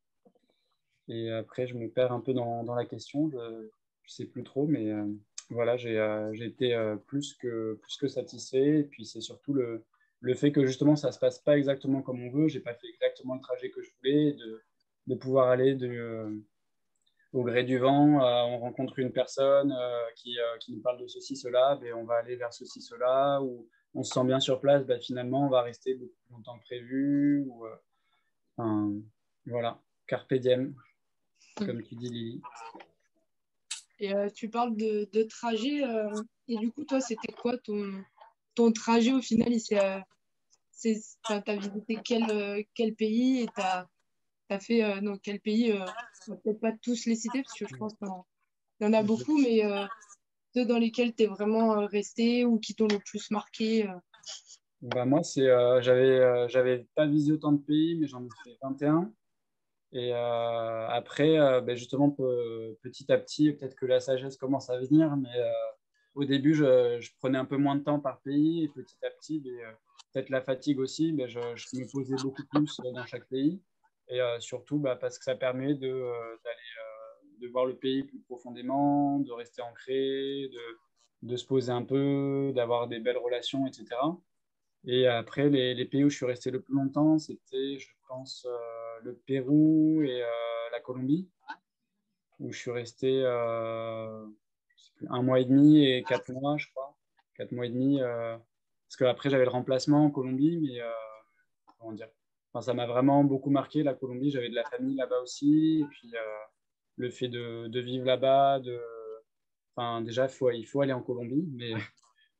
Et après, je me perds un peu dans la question, je ne sais plus trop, mais voilà, j'ai été plus que satisfait. Et puis, c'est surtout le fait que justement, ça ne se passe pas exactement comme on veut. Je n'ai pas fait exactement le trajet que je voulais, de pouvoir aller au gré du vent. On rencontre une personne qui nous parle de ceci, cela, et on va aller vers ceci, cela, ou on se sent bien sur place, finalement, on va rester beaucoup plus longtemps que prévu. Voilà, carpe diem, comme tu dis, Lily. Et tu parles de trajet. Et du coup, toi, c'était quoi ton trajet au final? T'as visité quel pays et t'as fait dans quel pays? On va peut-être pas tous les citer parce que je pense qu'il y en a beaucoup, mais ceux dans lesquels tu es vraiment resté ou qui t'ont le plus marqué. Moi, j'avais pas visé autant de pays, mais j'en ai fait 21. Et après, justement, petit à petit, peut-être que la sagesse commence à venir, mais au début, je prenais un peu moins de temps par pays, et petit à petit, peut-être la fatigue aussi, je me posais beaucoup plus dans chaque pays. Et surtout, parce que ça permet de voir le pays plus profondément, de rester ancré, de se poser un peu, d'avoir des belles relations, etc. Et après, les pays où je suis resté le plus longtemps, c'était, je pense, le Pérou et la Colombie, où je suis resté je sais plus, 1 mois et demi et 4 mois, je crois. 4 mois et demi, parce qu'après, j'avais le remplacement en Colombie, mais comment dire, ça m'a vraiment beaucoup marqué, la Colombie. J'avais de la famille là-bas aussi. Et puis, le fait de vivre là-bas, déjà, il faut aller en Colombie, mais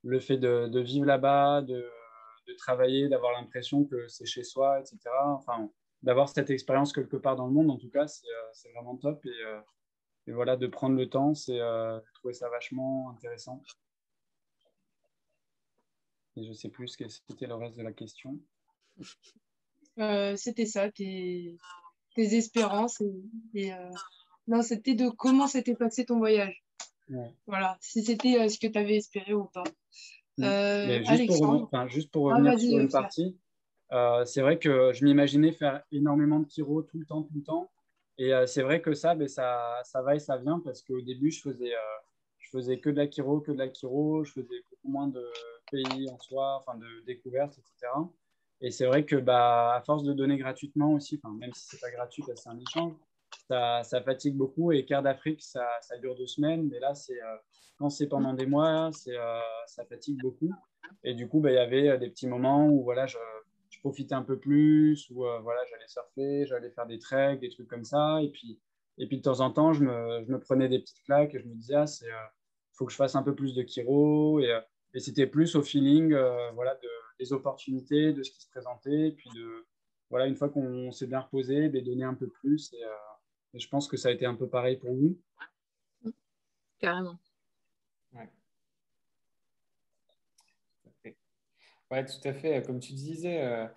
le fait de vivre là-bas, de travailler, d'avoir l'impression que c'est chez soi, etc. D'avoir cette expérience quelque part dans le monde, en tout cas, c'est vraiment top. Et voilà, de prendre le temps, j'ai trouvé ça vachement intéressant. Et je sais plus ce que c'était le reste de la question. C'était ça, tes espérances. Non, c'était de comment s'était passé ton voyage. Ouais. Voilà, si c'était ce que tu avais espéré ou pas. Juste pour revenir sur une partie, c'est vrai que je m'imaginais faire énormément de kiro tout le temps. Et c'est vrai que ça va et ça vient, parce qu'au début, je faisais que de l'akiro, je faisais beaucoup moins de pays en soi, de découvertes, etc. Et c'est vrai que à force de donner gratuitement aussi, même si c'est pas gratuit, c'est un échange. ça fatigue beaucoup. Et quart d'Afrique, ça dure 2 semaines. Mais là, quand c'est pendant des mois, ça fatigue beaucoup. Et du coup, il y avait des petits moments où voilà, je profitais un peu plus, où voilà, j'allais surfer, j'allais faire des treks, des trucs comme ça. Et puis de temps en temps, je me prenais des petites claques et je me disais, faut que je fasse un peu plus de chiro. Et c'était plus au feeling voilà, des opportunités, de ce qui se présentait. Et puis voilà, une fois qu'on s'est bien reposé, donner un peu plus. Et je pense que ça a été un peu pareil pour vous. Carrément. Ouais. Ouais, tout à fait. Comme tu disais,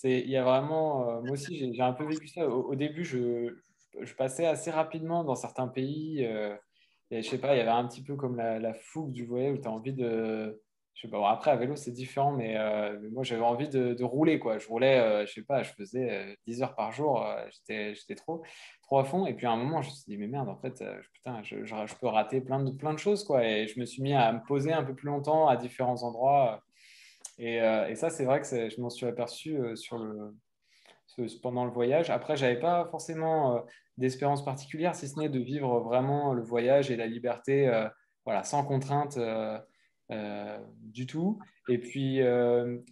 il y a vraiment, moi aussi, j'ai un peu vécu ça. Au début, je passais assez rapidement dans certains pays. Et je sais pas, il y avait un petit peu comme la fougue du voyage où tu as envie de. Je sais pas, bon, après, à vélo, c'est différent, mais moi, j'avais envie de rouler, quoi. Je roulais, je sais pas, je faisais 10 heures par jour. J'étais trop à fond. Et puis, à un moment, je me suis dit, mais merde, en fait, putain, je peux rater plein de choses, quoi. Et je me suis mis à me poser un peu plus longtemps à différents endroits. Et ça, c'est vrai que je m'en suis aperçu pendant le voyage. Après, je n'avais pas forcément d'espérance particulière, si ce n'est de vivre vraiment le voyage et la liberté voilà, sans contrainte du tout. Et puis,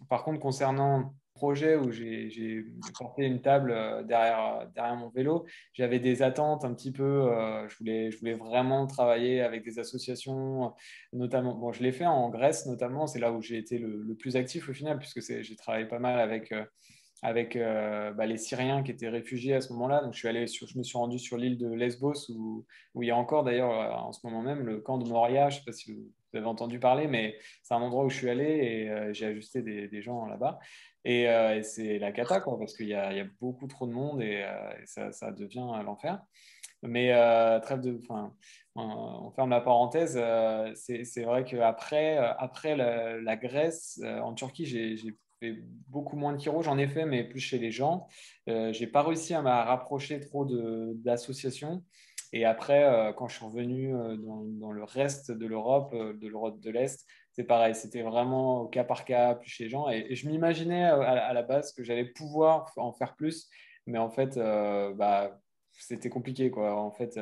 par contre, concernant le projet où j'ai porté une table derrière mon vélo, j'avais des attentes un petit peu. Je voulais vraiment travailler avec des associations, notamment. Bon, je l'ai fait en Grèce, notamment. C'est là où j'ai été le plus actif au final, puisque j'ai travaillé pas mal avec les Syriens qui étaient réfugiés à ce moment-là. Donc, je me suis rendu sur l'île de Lesbos, où il y a encore d'ailleurs en ce moment même le camp de Moria. Je ne sais pas si vous avez entendu parler, mais c'est un endroit où je suis allé et j'ai ajusté des gens là-bas. Et c'est la cata, quoi, parce qu'il y a beaucoup trop de monde et ça devient l'enfer. Mais on ferme la parenthèse. C'est vrai qu'après la Grèce, en Turquie, j'ai fait beaucoup moins de chiro. J'en ai fait, mais plus chez les gens. J'ai pas réussi à me rapprocher trop d'associations. Et après, quand je suis revenu dans le reste de l'Europe de l'Est, c'est pareil. C'était vraiment au cas par cas, plus chez les gens. Et je m'imaginais à la base que j'allais pouvoir en faire plus. Mais en fait, c'était compliqué, quoi. En fait,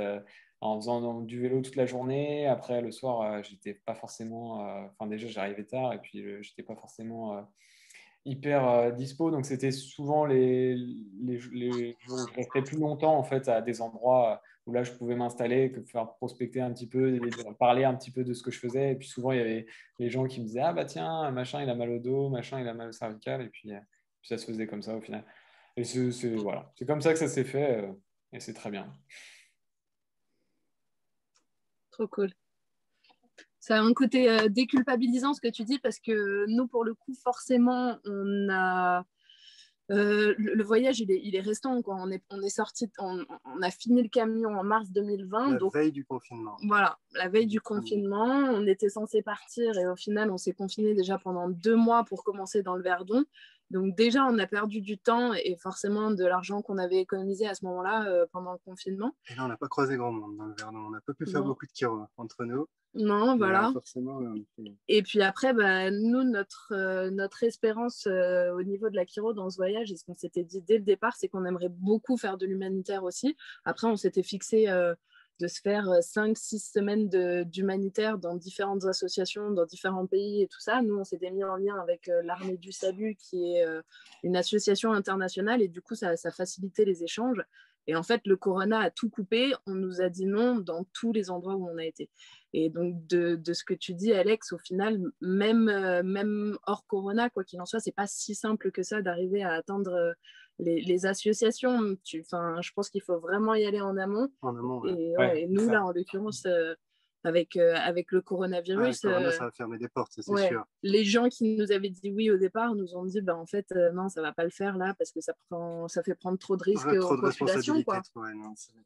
en faisant du vélo toute la journée, après le soir, j'étais pas forcément. Enfin, déjà, j'arrivais tard et puis j'étais pas forcément hyper dispo. Donc, c'était souvent les jours où je restais plus longtemps, en fait, à des endroits où là, je pouvais m'installer, que faire prospecter un petit peu, parler un petit peu de ce que je faisais. Et puis, souvent, il y avait les gens qui me disaient, ah bah tiens, machin, il a mal au dos, machin, il a mal au cervical. Et puis ça se faisait comme ça au final. Et voilà. C'est comme ça que ça s'est fait. Et c'est très bien. Trop cool. Ça a un côté déculpabilisant ce que tu dis parce que nous, pour le coup, forcément, on a le voyage, il est restant, quoi. On est sorti, on a fini le camion en mars 2020. La veille du confinement. Voilà, la veille du confinement, on était censé partir et au final, on s'est confiné déjà pendant 2 mois pour commencer dans le Verdon. Donc déjà, on a perdu du temps et forcément de l'argent qu'on avait économisé à ce moment-là pendant le confinement. Et là, on n'a pas croisé grand monde dans le Verdon. On n'a pas pu faire beaucoup de chiro entre nous. Non, voilà. Là, forcément, et puis après, nous, notre espérance au niveau de la chiro dans ce voyage, et ce qu'on s'était dit dès le départ, c'est qu'on aimerait beaucoup faire de l'humanitaire aussi. Après, on s'était fixé de se faire 5-6 semaines d'humanitaire dans différentes associations, dans différents pays et tout ça. Nous, on s'était mis en lien avec l'Armée du Salut, qui est une association internationale, et du coup, ça facilitait les échanges. Et en fait, le corona a tout coupé. On nous a dit non dans tous les endroits où on a été. Et donc, de ce que tu dis, Alex, au final, même hors corona, quoi qu'il en soit, c'est pas si simple que ça d'arriver à atteindre les associations. Je pense qu'il faut vraiment y aller en amont. En amont, et nous, là, en l'occurrence, avec le coronavirus, le corona, ça va fermer des portes, c'est sûr. Les gens qui nous avaient dit oui au départ nous ont dit en fait non, ça va pas le faire là parce que ça fait prendre trop de risques aux populations, quoi.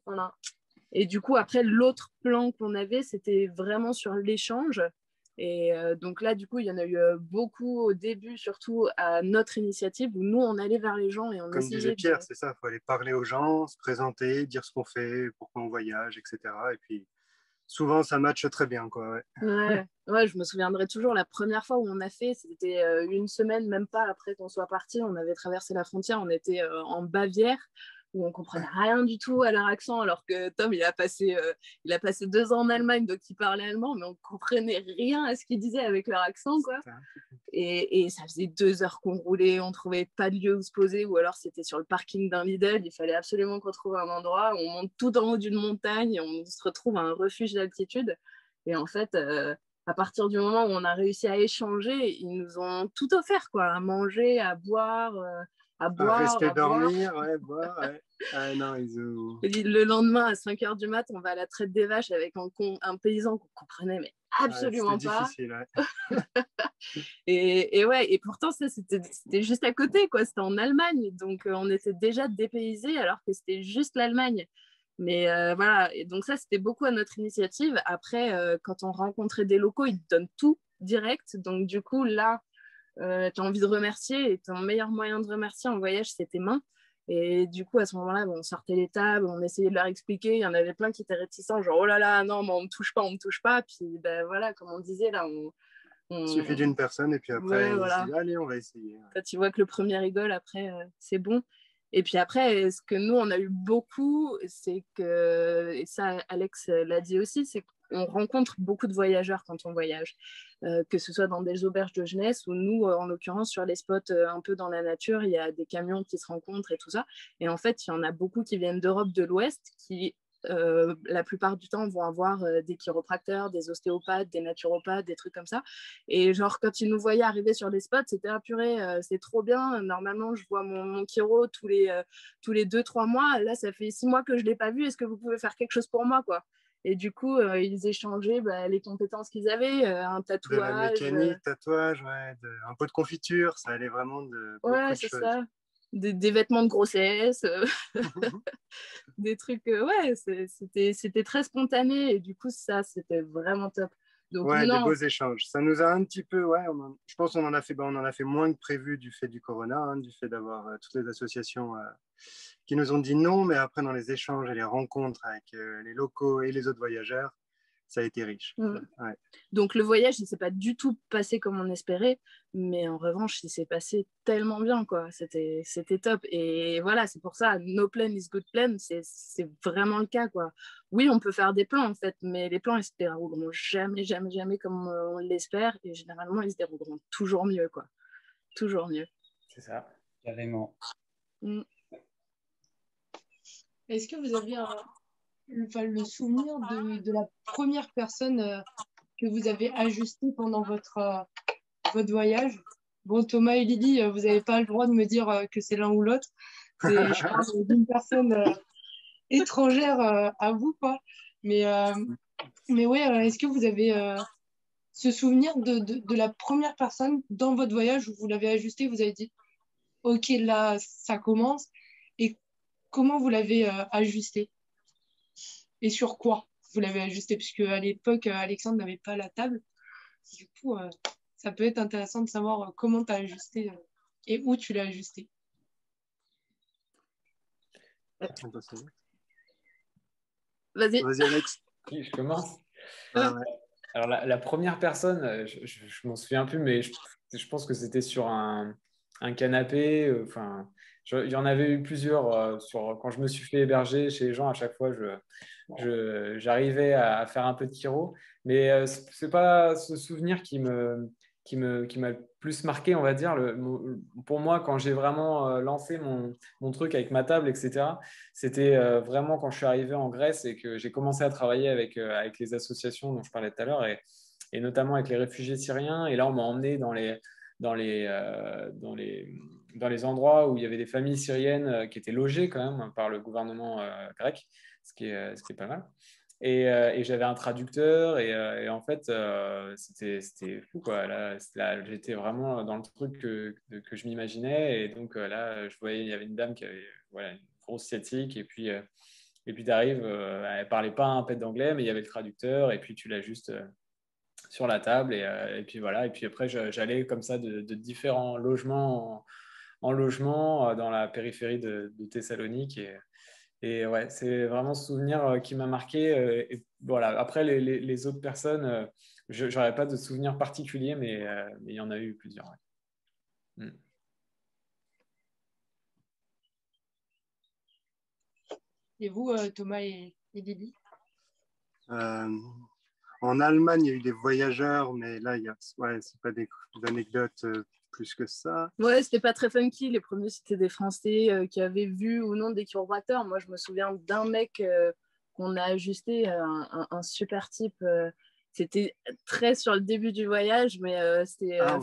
Voilà. Et du coup, après, l'autre plan qu'on avait, c'était vraiment sur l'échange. Et donc là, du coup, il y en a eu beaucoup au début, surtout à notre initiative, où nous, on allait vers les gens et on Comme disait Pierre, c'est ça, il faut aller parler aux gens, se présenter, dire ce qu'on fait, pourquoi on voyage, etc. Et puis, souvent, ça matche très bien, quoi. Ouais, je me souviendrai toujours, la première fois où on a fait, c'était une semaine, même pas après qu'on soit parti, on avait traversé la frontière, on était en Bavière. où on comprenait rien du tout à leur accent, alors que Tom, il a passé 2 ans en Allemagne, donc il parlait allemand, mais on comprenait rien à ce qu'ils disaient avec leur accent, quoi. Et ça faisait 2 heures qu'on roulait, on trouvait pas de lieu où se poser, ou alors c'était sur le parking d'un Lidl, il fallait absolument qu'on trouve un endroit, on monte tout en haut d'une montagne, et on se retrouve à un refuge d'altitude. Et en fait, à partir du moment où on a réussi à échanger, ils nous ont tout offert, quoi, à manger, à boire, À rester dormir, ouais, boire, ouais. Ah non, Le lendemain, à 5 heures du mat, on va à la traite des vaches avec un paysan qu'on comprenait mais absolument c'était pas. Difficile, ouais. et pourtant, ça, c'était juste à côté, quoi. C'était en Allemagne, donc on était déjà dépaysés alors que c'était juste l'Allemagne. Mais voilà, et donc ça, c'était beaucoup à notre initiative. Après, quand on rencontrait des locaux, ils te donnent tout direct. Donc du coup, là, tu as envie de remercier, et ton meilleur moyen de remercier en voyage, c'est tes mains. Et du coup, à ce moment-là, on sortait les tables, on essayait de leur expliquer. Il y en avait plein qui étaient réticents, genre, oh là là, non, mais on me touche pas, on me touche pas. Puis ben voilà, comme on disait, là, Il suffit d'une personne, et puis après, ouais, voilà. allez, on va essayer. Quand tu vois que le premier rigole, après, c'est bon. Et puis après, ce que nous, on a eu beaucoup, c'est que, et ça, Alex l'a dit aussi, c'est qu'on rencontre beaucoup de voyageurs quand on voyage, que ce soit dans des auberges de jeunesse ou nous, en l'occurrence, sur les spots un peu dans la nature, il y a des camions qui se rencontrent et tout ça. Et en fait, il y en a beaucoup qui viennent d'Europe de l'Ouest, qui la plupart du temps vont avoir des chiropracteurs, des ostéopathes, des naturopathes, des trucs comme ça. Et genre, quand ils nous voyaient arriver sur les spots, c'était ah purée, c'est trop bien. Normalement, je vois mon chiro tous les 2-3 mois. Là, ça fait 6 mois que je ne l'ai pas vu. Est-ce que vous pouvez faire quelque chose pour moi, quoi? Et du coup, ils échangeaient les compétences qu'ils avaient, un tatouage. De la mécanique, tatouage, ouais, un pot de confiture, ça allait vraiment de beaucoup ouais, de c'est choses. ça. Des vêtements de grossesse, des trucs, ouais, c'était très spontané, et du coup, ça, c'était vraiment top. Donc, ouais, non. des beaux échanges. Ça nous a un petit peu, ouais, je pense qu'on en a fait, on en a fait moins que prévu du fait du corona, hein, du fait d'avoir toutes les associations qui nous ont dit non, mais après, dans les échanges et les rencontres avec les locaux et les autres voyageurs, ça a été riche. Ouais. Donc le voyage, il ne s'est pas du tout passé comme on espérait, mais en revanche, il s'est passé tellement bien, quoi. C'était top. Et voilà, c'est pour ça, no plan is good plan, c'est vraiment le cas, quoi. Oui, on peut faire des plans, en fait, mais les plans, ils se dérouleront jamais, jamais, jamais comme on l'espère, et généralement, ils se dérouleront toujours mieux, quoi. Toujours mieux. C'est ça. Carrément. Est-ce que vous avez le souvenir de la première personne que vous avez ajustée pendant votre voyage? Bon, Thomas et Lydie, vous n'avez pas le droit de me dire que c'est l'un ou l'autre. Je parle d'une personne étrangère à vous, quoi. Mais ouais, est-ce que vous avez ce souvenir de la première personne dans votre voyage où vous l'avez ajusté, vous avez dit, OK, là, ça commence, et comment vous l'avez ajusté? Et sur quoi vous l'avez ajusté? Puisque à l'époque, Alexandre n'avait pas la table. Du coup, ça peut être intéressant de savoir comment tu as ajusté et où tu l'as ajusté. Vas-y. Vas-y, Alex. Oui, je commence. Ah, ouais. Alors, la première personne, je m'en souviens plus, mais je pense que c'était sur un canapé. Enfin, il y en avait eu plusieurs quand je me suis fait héberger chez les gens. À chaque fois, j'arrivais à faire un peu de chiro. Mais c'est pas ce souvenir qui m'a le plus marqué, on va dire. Pour moi, quand j'ai vraiment lancé mon truc avec ma table, etc., c'était vraiment quand je suis arrivé en Grèce et que j'ai commencé à travailler avec les associations dont je parlais tout à l'heure, et notamment avec les réfugiés syriens. Et là, on m'a emmené dans les endroits où il y avait des familles syriennes qui étaient logées quand même par le gouvernement grec, ce qui est pas mal. Et j'avais un traducteur, et en fait, c'était fou, quoi. Là, j'étais vraiment dans le truc que je m'imaginais. Et donc là, je voyais, il y avait une dame qui avait voilà, une grosse sciatique, et puis tu arrives, elle parlait pas un pet d'anglais, mais il y avait le traducteur, et puis tu l'as juste sur la table, et puis voilà. Et puis après, j'allais comme ça de différents logements en logement dans la périphérie de Thessalonique. Et ouais, c'est vraiment ce souvenir qui m'a marqué. Et voilà. Après, les autres personnes, je n'aurais pas de souvenir particulier, mais il y en a eu plusieurs. Ouais. Et vous, Thomas et Lily? En Allemagne, il y a eu des voyageurs, mais là, c'est pas des anecdotes plus que ça. Ouais, c'était pas très funky. Les premiers, c'était des Français qui avaient vu ou non des chiroprateurs. Moi, je me souviens d'un mec qu'on a ajusté, un super type. C'était très sur le début du voyage, mais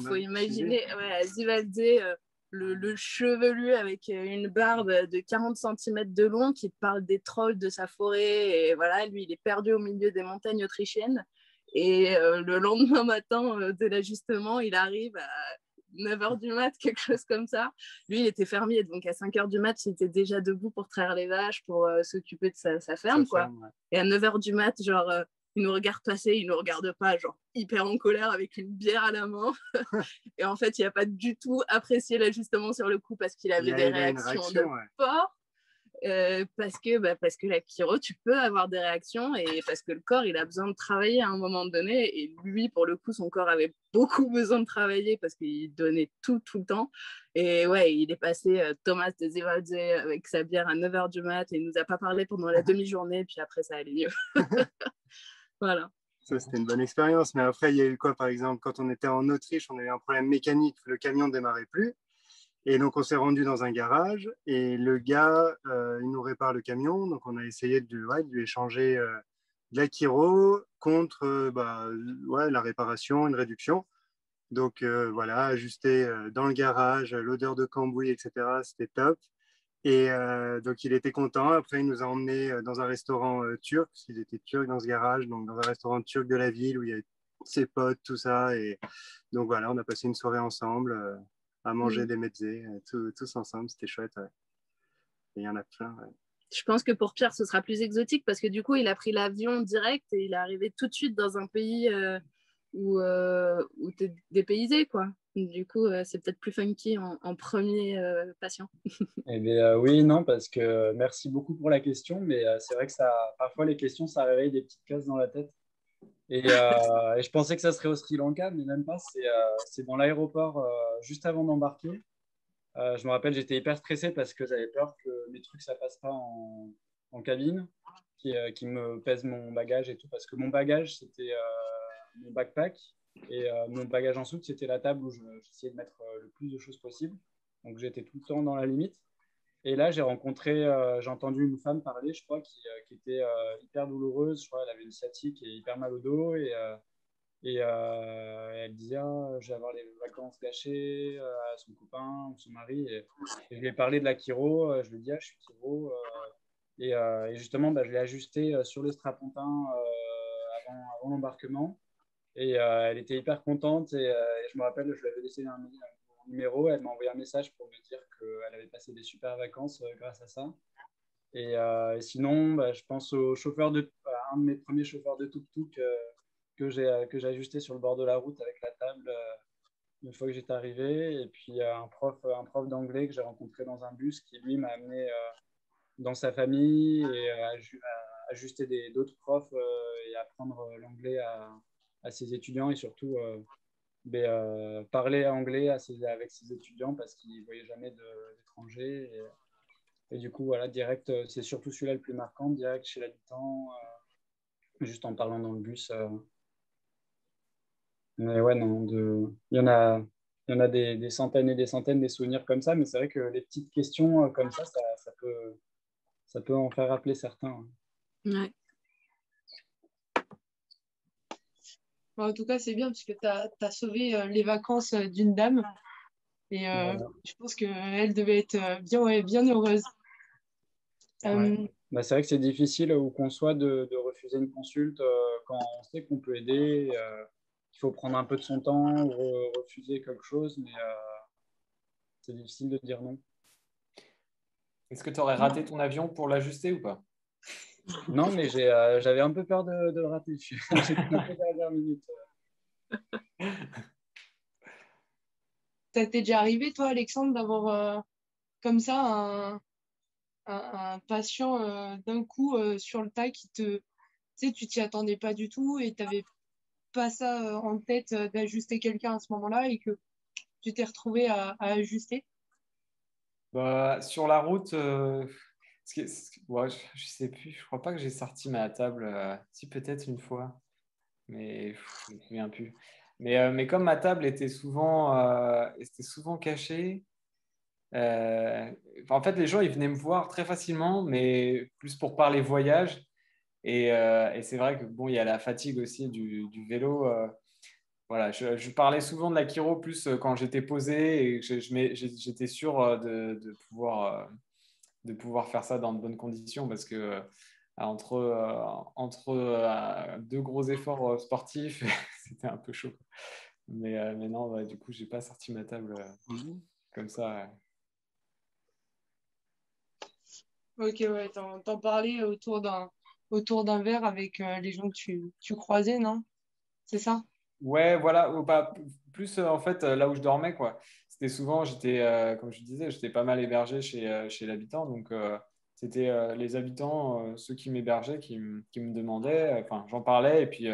faut imaginer, ouais, Zivaldé, le chevelu avec une barbe de 40 cm de long qui te parle des trolls de sa forêt. Et voilà, lui, il est perdu au milieu des montagnes autrichiennes. Et le lendemain matin de l'ajustement, il arrive à 9h du mat, quelque chose comme ça. Lui, il était fermier, donc à 5h du mat, il était déjà debout pour traire les vaches, pour s'occuper de sa ferme, quoi. Ouais. Et à 9h du mat, genre, il nous regarde passer, il nous regarde pas, genre, hyper en colère avec une bière à la main. Et en fait, il n'a pas du tout apprécié l'ajustement sur le coup parce qu'il avait des réactions de porc. Parce que la chiro, tu peux avoir des réactions et parce que le corps, il a besoin de travailler à un moment donné. Et lui, pour le coup, son corps avait beaucoup besoin de travailler parce qu'il donnait tout le temps. Et ouais, il est passé Thomas de Zivaldé avec sa bière à 9h du mat et il nous a pas parlé pendant la demi-journée. Puis après, ça allait mieux. Voilà. Ça, c'était une bonne expérience. Mais après, il y a eu quoi, par exemple, quand on était en Autriche, on a eu un problème mécanique, le camion ne démarrait plus. Et donc, on s'est rendu dans un garage et le gars, il nous répare le camion. Donc, on a essayé de lui échanger de la chiro contre la réparation, une réduction. Donc, voilà, ajusté dans le garage, l'odeur de cambouis, etc. C'était top. Et donc, il était content. Après, il nous a emmenés dans un restaurant turc, parce qu'il était turc dans ce garage, donc dans un restaurant turc de la ville où il y avait ses potes, tout ça. Et donc, voilà, on a passé une soirée ensemble. À manger des mezzés, tous ensemble, c'était chouette. Ouais. Et il y en a plein. Ouais. Je pense que pour Pierre, ce sera plus exotique parce que du coup, il a pris l'avion direct et il est arrivé tout de suite dans un pays où tu es dépaysé, quoi. Du coup, c'est peut-être plus funky en premier patient. Eh bien, oui, non, parce que merci beaucoup pour la question, mais c'est vrai que parfois les questions, ça réveille des petites cases dans la tête. Et je pensais que ça serait au Sri Lanka, mais même pas. C'est dans l'aéroport juste avant d'embarquer. Je me rappelle, j'étais hyper stressé parce que j'avais peur que mes trucs ça passe pas en cabine, qui me pèse mon bagage et tout. Parce que mon bagage, c'était mon backpack et mon bagage en soute, c'était la table où j'essayais de mettre le plus de choses possible. Donc j'étais tout le temps dans la limite. Et là, j'ai entendu une femme parler, je crois, qui était hyper douloureuse. Je crois qu'elle avait une sciatique et hyper mal au dos. Et elle disait je vais avoir les vacances gâchées à son copain ou son mari. Et je lui ai parlé de la chiro. Je lui ai dit je suis chiro. Et justement, je l'ai ajusté sur les strapontins avant l'embarquement. Et elle était hyper contente. Et je me rappelle, je lui avais laissé un numéro, elle m'a envoyé un message pour me dire qu'elle avait passé des super vacances grâce à ça. Et sinon, je pense à un de mes premiers chauffeurs de tuk-tuk que j'ai ajusté sur le bord de la route avec la table une fois que j'étais arrivé. Et puis un prof d'anglais que j'ai rencontré dans un bus qui, lui, m'a amené dans sa famille et a ajusté d'autres profs et apprendre l'anglais à ses étudiants et surtout parler anglais avec ses étudiants parce qu'ils ne voyaient jamais d'étrangers. Et du coup, voilà, direct, c'est surtout celui-là le plus marquant, direct chez l'habitant, juste en parlant dans le bus. Mais ouais, non, il y en a des centaines et des centaines des souvenirs comme ça, mais c'est vrai que les petites questions comme ça peut en faire rappeler certains. Ouais. En tout cas, c'est bien parce que tu as sauvé les vacances d'une dame. Et voilà. Je pense qu'elle devait être bien heureuse. Ouais. C'est vrai que c'est difficile où qu'on soit de refuser une consulte quand on sait qu'on peut aider. Il faut prendre un peu de son temps ou refuser quelque chose, mais c'est difficile de dire non. Est-ce que tu aurais raté ton avion pour l'ajuster ou pas? Non, mais j'avais un peu peur de le rater. J'étais un peu dernière minute. Ça t'est déjà arrivé, toi, Alexandre, d'avoir comme ça un patient d'un coup sur le tas qui tu t'y attendais pas du tout et tu n'avais pas ça en tête d'ajuster quelqu'un à ce moment-là et que tu t'es retrouvé à ajuster? Sur la route, Ouais, je sais plus, je crois pas que j'ai sorti ma table. Si, peut-être une fois, mais je me souviens plus. Mais comme ma table était souvent cachée, euh, en fait, les gens, ils venaient me voir très facilement, mais plus pour parler voyage. Et c'est vrai que bon, il y a la fatigue aussi du vélo. Voilà, je parlais souvent de l'Akiro plus quand j'étais posé et que j'étais sûr de pouvoir faire ça dans de bonnes conditions parce que entre deux gros efforts sportifs, c'était un peu chaud. Mais non, ouais, du coup, j'ai pas sorti ma table comme ça. Ok, ouais, t'en parlais autour d'un verre avec les gens que tu croisais, non? C'est ça? Ouais, voilà, ou pas, plus en fait là où je dormais, quoi. C'était souvent, comme je disais, j'étais pas mal hébergé chez l'habitant, donc c'était les habitants, ceux qui m'hébergeaient, qui me demandaient, enfin j'en parlais, et puis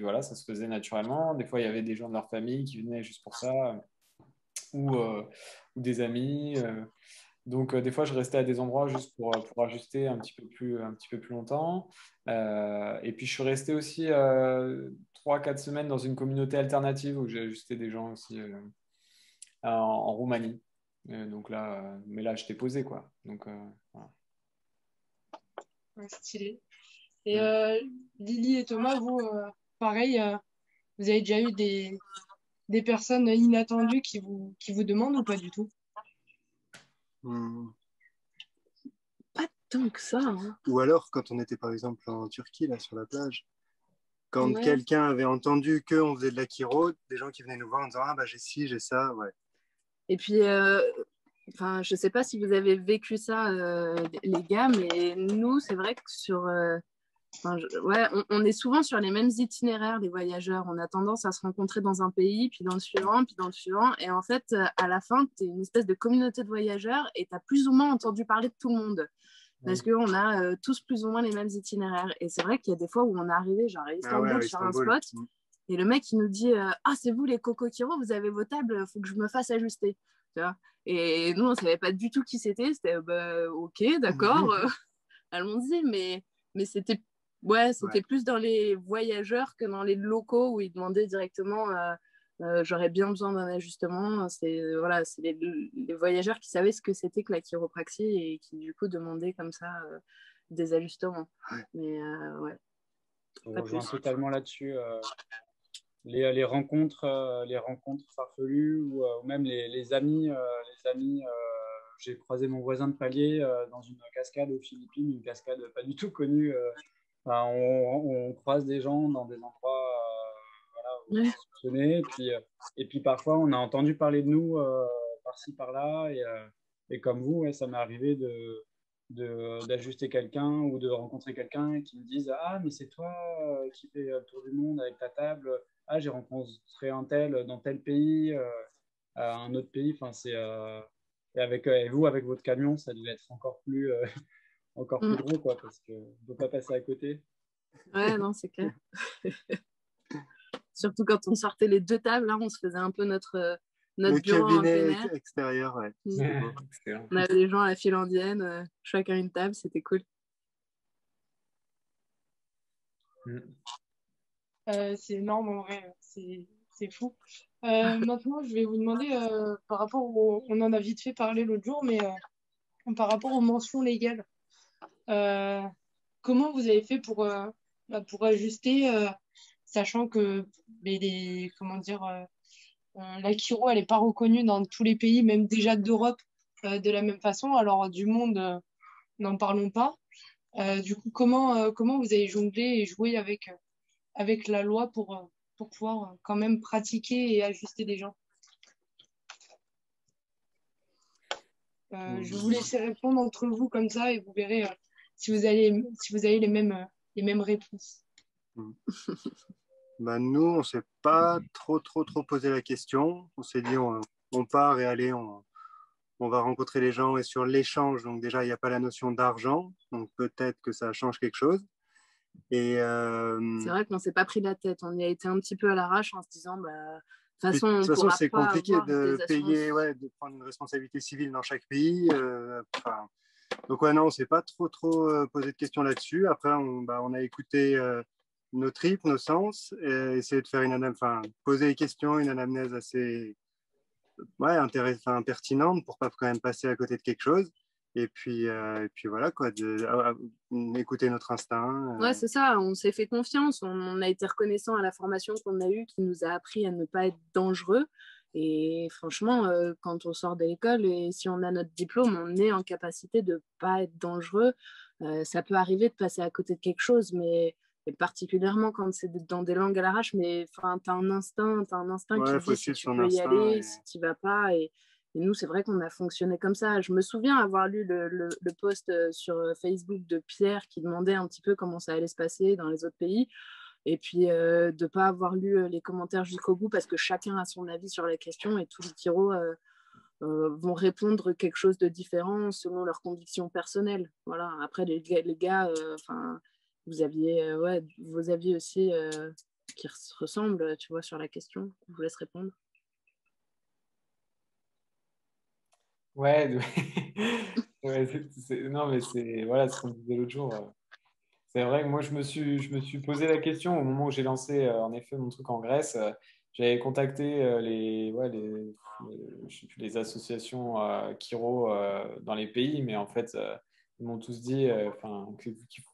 voilà, ça se faisait naturellement. Des fois, il y avait des gens de leur famille qui venaient juste pour ça, ou, euh, ou des amis. Donc, des fois, je restais à des endroits juste pour ajuster un petit peu plus longtemps. Et puis, je suis resté aussi 3-4 semaines dans une communauté alternative où j'ai ajusté des gens aussi en Roumanie. Donc là, mais là, j'étais posé, quoi. Donc, voilà. Ouais, stylé. Et Lily et Thomas, vous, pareil, vous avez déjà eu des personnes inattendues qui vous demandent ou pas du tout? Hmm. Pas tant que ça, hein. Ou alors, quand on était par exemple en Turquie, là, sur la plage, quand Ouais. quelqu'un avait entendu qu'on faisait de l'Akiro, des gens qui venaient nous voir en disant ah bah j'ai ci, j'ai ça, ouais. Et puis, enfin, je sais pas si vous avez vécu ça, les gars, mais nous, c'est vrai que ouais, on est souvent sur les mêmes itinéraires, les voyageurs. On a tendance à se rencontrer dans un pays, puis dans le suivant, puis dans le suivant. Et en fait, à la fin, tu es une espèce de communauté de voyageurs et tu as plus ou moins entendu parler de tout le monde. Parce qu'on a tous plus ou moins les mêmes itinéraires. Et c'est vrai qu'il y a des fois où on est arrivé, genre à Ah ouais, à Istanbul, sur un Istanbul. spot, et le mec, il nous dit ah, c'est vous les Coco Kiro, vous avez vos tables, faut que je me fasse ajuster. Tu vois, et nous, on savait pas du tout qui c'était. C'était bah, ok, d'accord, allons-y. Mais c'était Ouais. plus dans les voyageurs que dans les locaux où ils demandaient directement j'aurais bien besoin d'un ajustement. Voilà, c'est les voyageurs qui savaient ce que c'était que la chiropraxie et qui du coup demandaient comme ça des ajustements. Mais ouais, On pas rejoint plus. totalement là-dessus. Les rencontres farfelues ou même les amis. J'ai croisé mon voisin de palier dans une cascade aux Philippines, une cascade pas du tout connue. Enfin, on croise des gens dans des endroits Ouais. soupçonnés. Et puis parfois, on a entendu parler de nous par-ci, par-là. Et comme vous, ouais, ça m'est arrivé d'ajuster quelqu'un ou de rencontrer quelqu'un qui me dise ah, mais c'est toi qui fais le tour du monde avec ta table. Ah, j'ai rencontré un tel dans tel pays, à un autre pays. Enfin, et vous, avec votre camion, ça devait être encore plus gros, quoi, parce qu'on ne peut pas passer à côté. Ouais, non, c'est clair. Surtout quand on sortait les deux tables, là, on se faisait un peu notre Le bureau en plein cabinet air. extérieur, ouais. Excellent. On avait des gens à la file indienne, chacun une table, c'était cool. C'est énorme en vrai, c'est fou. Maintenant, je vais vous demander, par rapport on en a vite fait parler l'autre jour, mais par rapport aux mentions légales, euh, comment vous avez fait pour ajuster, sachant que comment dire, la chiro, elle n'est pas reconnue dans tous les pays, même déjà d'Europe, de la même façon, alors du monde, n'en parlons pas. Du coup, comment vous avez jonglé et joué avec la loi pour pouvoir quand même pratiquer et ajuster des gens? Je vais vous laisser répondre entre vous comme ça et vous verrez si vous avez les mêmes réponses. Bah, nous, on s'est pas trop posé la question. On s'est dit, on part et allez, on va rencontrer les gens. Et sur l'échange, donc déjà, il n'y a pas la notion d'argent. Donc peut-être que ça change quelque chose. Et C'est vrai qu'on ne s'est pas pris la tête. On y a été un petit peu à l'arrache en se disant, bah, de toute façon, de on toute ne façon, pourra c'est pas compliqué avoir de des payer, assurances. de prendre une responsabilité civile dans chaque pays. Donc ouais, non, on s'est pas trop posé de questions là-dessus. Après, on a écouté nos tripes, nos sens, et essayé de faire poser des questions, une anamnèse assez pertinente pour pas quand même passer à côté de quelque chose. Et puis voilà, quoi, écouter notre instinct. Ouais, c'est ça, on s'est fait confiance, on a été reconnaissant à la formation qu'on a eue qui nous a appris à ne pas être dangereux. Et franchement, quand on sort de l'école et si on a notre diplôme, on est en capacité de ne pas être dangereux. Ça peut arriver de passer à côté de quelque chose, mais particulièrement quand c'est dans des langues à l'arrache, mais tu as un instinct Ouais, qui te dit si tu peux y aller, si tu n'y vas pas. Et nous, c'est vrai qu'on a fonctionné comme ça. Je me souviens avoir lu le post sur Facebook de Pierre qui demandait un petit peu comment ça allait se passer dans les autres pays. Et puis de ne pas avoir lu les commentaires jusqu'au bout parce que chacun a son avis sur la question et tous les tyros vont répondre quelque chose de différent selon leurs convictions personnelles. Voilà. Après, les gars vous aviez vos avis aussi qui ressemblent, tu vois, sur la question. Je vous laisse répondre. Ouais, ouais non, mais c'est voilà, ce qu'on disait l'autre jour. C'est vrai que moi, je me suis posé la question au moment où j'ai lancé, en effet, mon truc en Grèce. J'avais contacté je sais plus, les associations Kiro dans les pays, mais en fait, ils m'ont tous dit,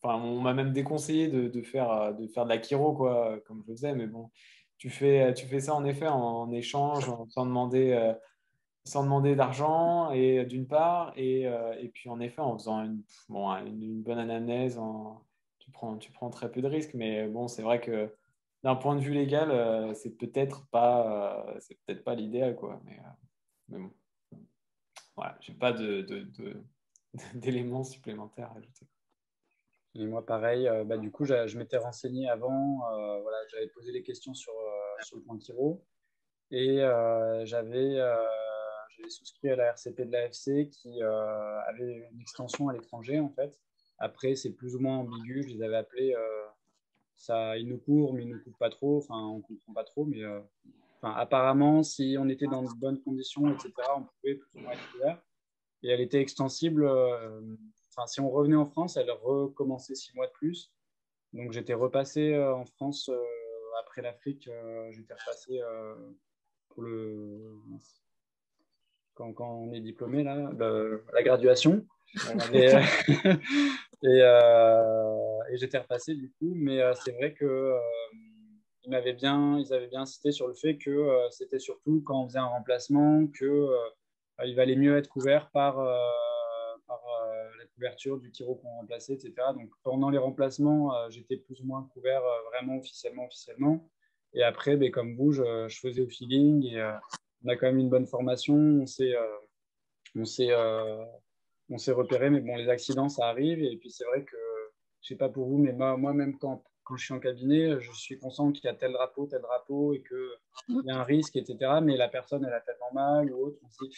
on m'a même déconseillé de faire de la Kiro, quoi, comme je le faisais. Mais bon, tu fais ça en effet en échange, sans demander d'argent, et d'une part, et puis en effet, en faisant une bonne anamnèse, tu prends très peu de risques, mais bon, c'est vrai que d'un point de vue légal, c'est peut-être pas l'idéal, quoi. Mais bon, voilà, j'ai pas d'éléments supplémentaires à ajouter. Et moi, pareil, du coup, je m'étais renseigné avant, voilà, j'avais posé les questions sur le point Kiro, et j'avais souscrit à la RCP de l'AFC qui avait une extension à l'étranger, en fait. Après, c'est plus ou moins ambigu, je les avais appelés, ça, ils nous courent, mais ils ne nous courent pas trop, enfin, on ne comprend pas trop, mais apparemment, si on était dans de bonnes conditions, etc., on pouvait plus ou moins être couvert. Et elle était extensible, si on revenait en France, elle recommençait 6 mois de plus. Donc j'étais repassé en France après l'Afrique, j'étais repassé pour quand on est diplômé, là, la graduation. et, et j'étais repassé du coup, mais c'est vrai que ils avaient bien insisté sur le fait que c'était surtout quand on faisait un remplacement que il valait mieux être couvert par la couverture du chiro qu'on remplaçait, etc. Donc pendant les remplacements, j'étais plus ou moins couvert vraiment officiellement. Et après, comme vous, je faisais au feeling, et on a quand même une bonne formation. On s'est repéré, mais bon, les accidents, ça arrive. Et puis c'est vrai que, je sais pas pour vous, mais moi-même quand je suis en cabinet, je suis conscient qu'il y a tel drapeau, et qu'il y a un risque, etc. Mais la personne, elle a tellement mal ou autre. On se dit,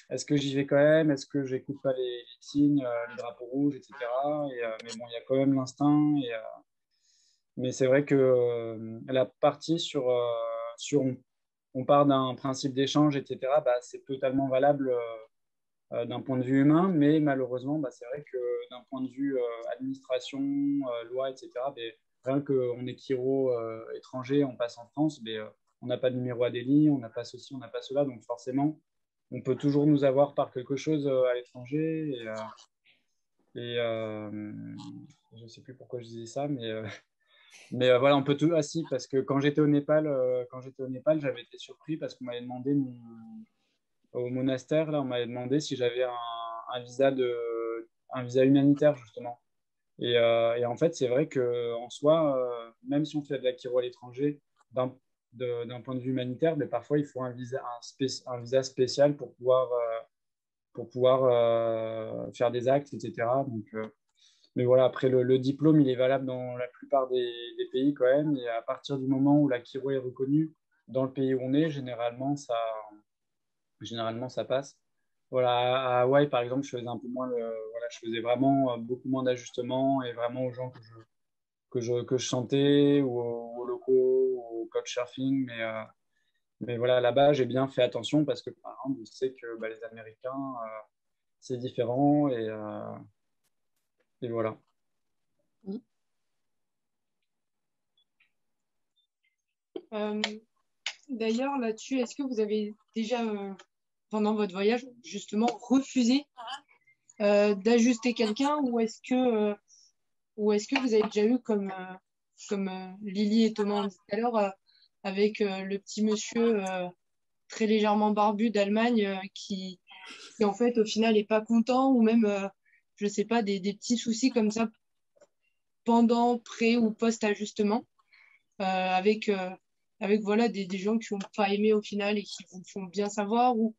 est-ce que j'y vais quand même? Est-ce que j'écoute pas les signes, les drapeaux rouges, etc. Mais bon, il y a quand même l'instinct. Mais c'est vrai que la partie sur on part d'un principe d'échange, etc., c'est totalement valable d'un point de vue humain, mais malheureusement, c'est vrai que d'un point de vue administration, loi, etc., rien qu'on est chiro étranger, on passe en France, on n'a pas de numéro ADELI, on n'a pas ceci, on n'a pas cela, donc forcément, on peut toujours nous avoir par quelque chose à l'étranger. Je ne sais plus pourquoi je disais ça, mais voilà, on peut tout. Ah si, parce que quand j'étais au Népal, j'avais été surpris parce qu'on m'avait demandé au monastère, là, on m'avait demandé si j'avais un visa humanitaire, justement. Et en fait, c'est vrai qu'en soi, même si on fait de la chiro à l'étranger, d'un point de vue humanitaire, parfois il faut un visa spécial pour pouvoir faire des actes, etc. Donc, mais voilà, après, le diplôme, il est valable dans la plupart des pays quand même. Et à partir du moment où la chiro est reconnue dans le pays où on est, généralement, ça passe. Voilà, à Hawaï, par exemple, je faisais un peu moins je faisais vraiment beaucoup moins d'ajustements et vraiment aux gens que je sentais ou aux locaux, ou au coach surfing. Mais voilà, là-bas, j'ai bien fait attention parce que, par exemple, je sais que les Américains, c'est différent et voilà. D'ailleurs, là-dessus, est-ce que vous avez déjà, pendant votre voyage, justement, refusé d'ajuster quelqu'un ou est-ce que vous avez déjà eu comme Lily et Thomas ont dit tout à l'heure, avec le petit monsieur très légèrement barbu d'Allemagne qui, en fait, au final, n'est pas content ou même, je sais pas, des petits soucis comme ça pendant, pré ou post-ajustement avec voilà, des gens qui n'ont pas aimé au final et qui vous font bien savoir ou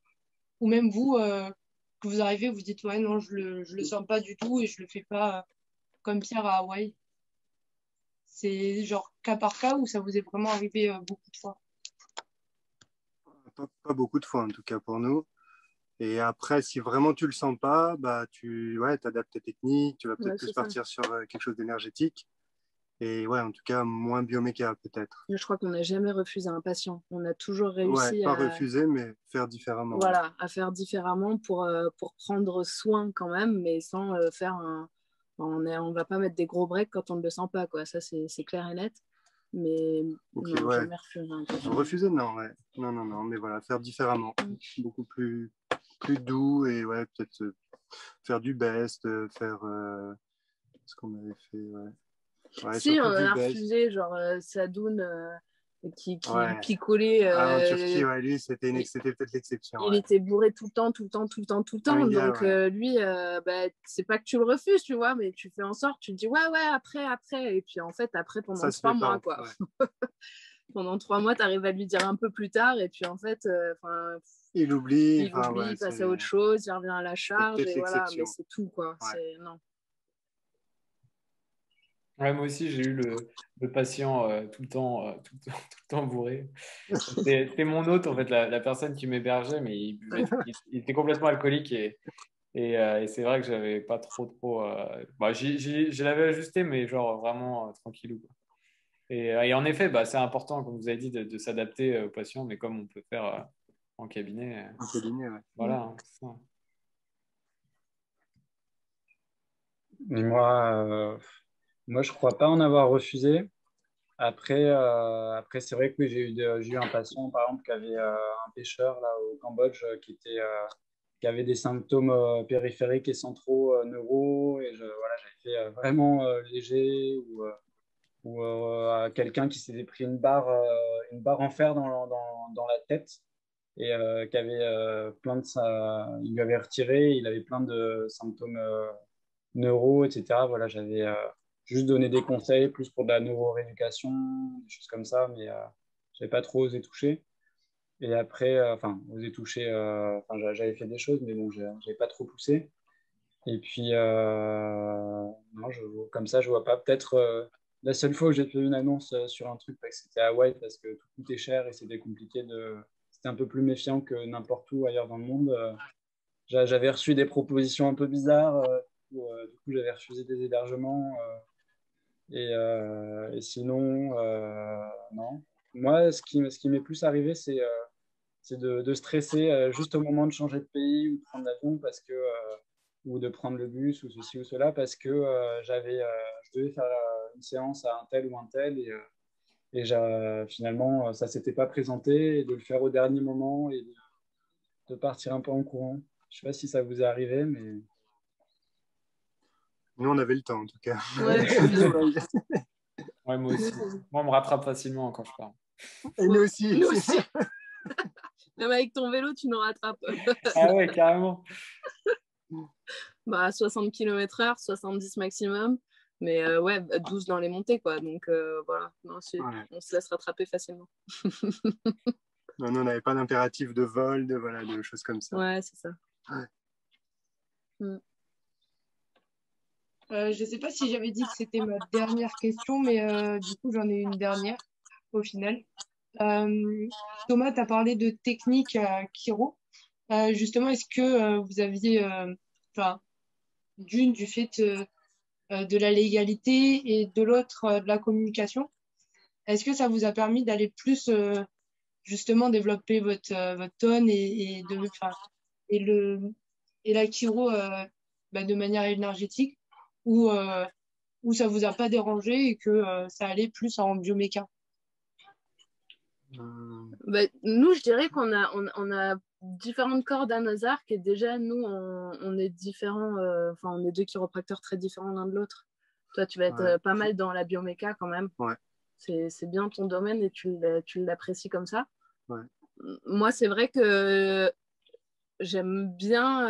même vous, que vous arrivez, vous dites ouais, non, je le sens pas du tout et je le fais pas comme Pierre à Hawaï. C'est genre cas par cas ou ça vous est vraiment arrivé beaucoup de fois? Pas beaucoup de fois, en tout cas pour nous. Et après, si vraiment tu le sens pas, bah, tu adaptes tes techniques, tu vas peut-être plus partir sur quelque chose d'énergétique. Et ouais, en tout cas, moins bioméca peut-être. Je crois qu'on n'a jamais refusé un patient. On a toujours réussi pas refuser, mais faire différemment. Voilà, à faire différemment pour prendre soin quand même, mais sans faire un... On va pas mettre des gros breaks quand on ne le sent pas, quoi. Ça, c'est clair et net. Mais non, jamais refuser un patient. Refuser, non, ouais. Non, mais voilà, faire différemment. Beaucoup plus doux et ouais, peut-être faire du best, faire ce qu'on avait fait, ouais. Si, on a refusé, genre Sadoun qui picolait. En Turquie, ouais, lui, c'était peut-être l'exception. Il était bourré tout le temps. Donc, lui, c'est pas que tu le refuses, tu vois, mais tu fais en sorte, tu te dis, ouais, après. Et puis, en fait, après, pendant 3 mois, quoi. Ouais. Pendant 3 mois, tu arrives à lui dire un peu plus tard, et puis, en fait, il oublie, il passe à autre chose, il revient à la charge, et voilà, mais c'est tout, quoi. Ouais. Non. Ouais, moi aussi, j'ai eu le patient tout le temps bourré. C'était mon hôte, en fait, la personne qui m'hébergeait, mais il était complètement alcoolique et c'est vrai que j'avais pas trop. Je l'avais ajusté, mais genre vraiment tranquillou, quoi. Et en effet, c'est important, comme vous avez dit, de s'adapter aux patients, mais comme on peut faire en cabinet. En cabinet, ouais. Voilà, hein, c'est ça. Et moi, je crois pas en avoir refusé. Après, c'est vrai que oui, j'ai eu un patient, par exemple, qui avait un pêcheur là, au Cambodge qui avait des symptômes périphériques et centraux neuro. Et j'avais fait vraiment léger ou quelqu'un qui s'était pris une barre en fer dans la tête et qui avait plein de ça. Il lui avait retiré, il avait plein de symptômes neuro, etc. Voilà, j'avais juste donné des conseils plus pour de la neurorééducation, des choses comme ça, mais je n'avais pas trop osé toucher. Et après, osé toucher, j'avais fait des choses, mais bon, je n'avais pas trop poussé. Et puis, non, comme ça, je vois pas. Peut-être la seule fois où j'ai fait une annonce sur un truc, c'était à Hawaï parce que tout coûtait cher et c'était compliqué C'était un peu plus méfiant que n'importe où ailleurs dans le monde. J'avais reçu des propositions un peu bizarres. Du coup, j'avais refusé des hébergements. Et sinon, non. Moi, ce qui m'est plus arrivé, c'est de stresser juste au moment de changer de pays ou de prendre l'avion ou de prendre le bus ou ceci ou cela parce que je devais faire une séance à un tel ou un tel et finalement, ça ne s'était pas présenté et de le faire au dernier moment et de partir un peu en courant. Je ne sais pas si ça vous est arrivé, mais... Nous, on avait le temps, en tout cas. Ouais, ouais, moi aussi. Moi, on me rattrape facilement quand je pars. Et nous aussi. Nous aussi. Même avec ton vélo, tu nous rattrapes. Ah ouais, carrément. 60 km/h, 70 maximum. Mais 12 dans les montées, quoi. Donc, voilà. Non, on se laisse rattraper facilement. Non, nous, on n'avait pas d'impératif de vol, de choses comme ça. Ouais, c'est ça. Ouais. Je ne sais pas si j'avais dit que c'était ma dernière question, mais du coup, j'en ai une dernière au final. Thomas, tu as parlé de technique chiro. Justement, est-ce que vous aviez, du fait de la légalité et de l'autre de la communication, est-ce que ça vous a permis d'aller plus justement développer votre tonne et et la chiro de manière énergétique ou ça vous a pas dérangé et que ça allait plus en bioméca? Nous, je dirais on a différentes cordes à nos arcs et déjà, nous, on est différents, on est deux chiropracteurs très différents l'un de l'autre. Toi, tu vas être pas mal dans la bioméca quand même. Ouais. C'est bien ton domaine et tu l'apprécies comme ça. Ouais. Moi, c'est vrai que j'aime bien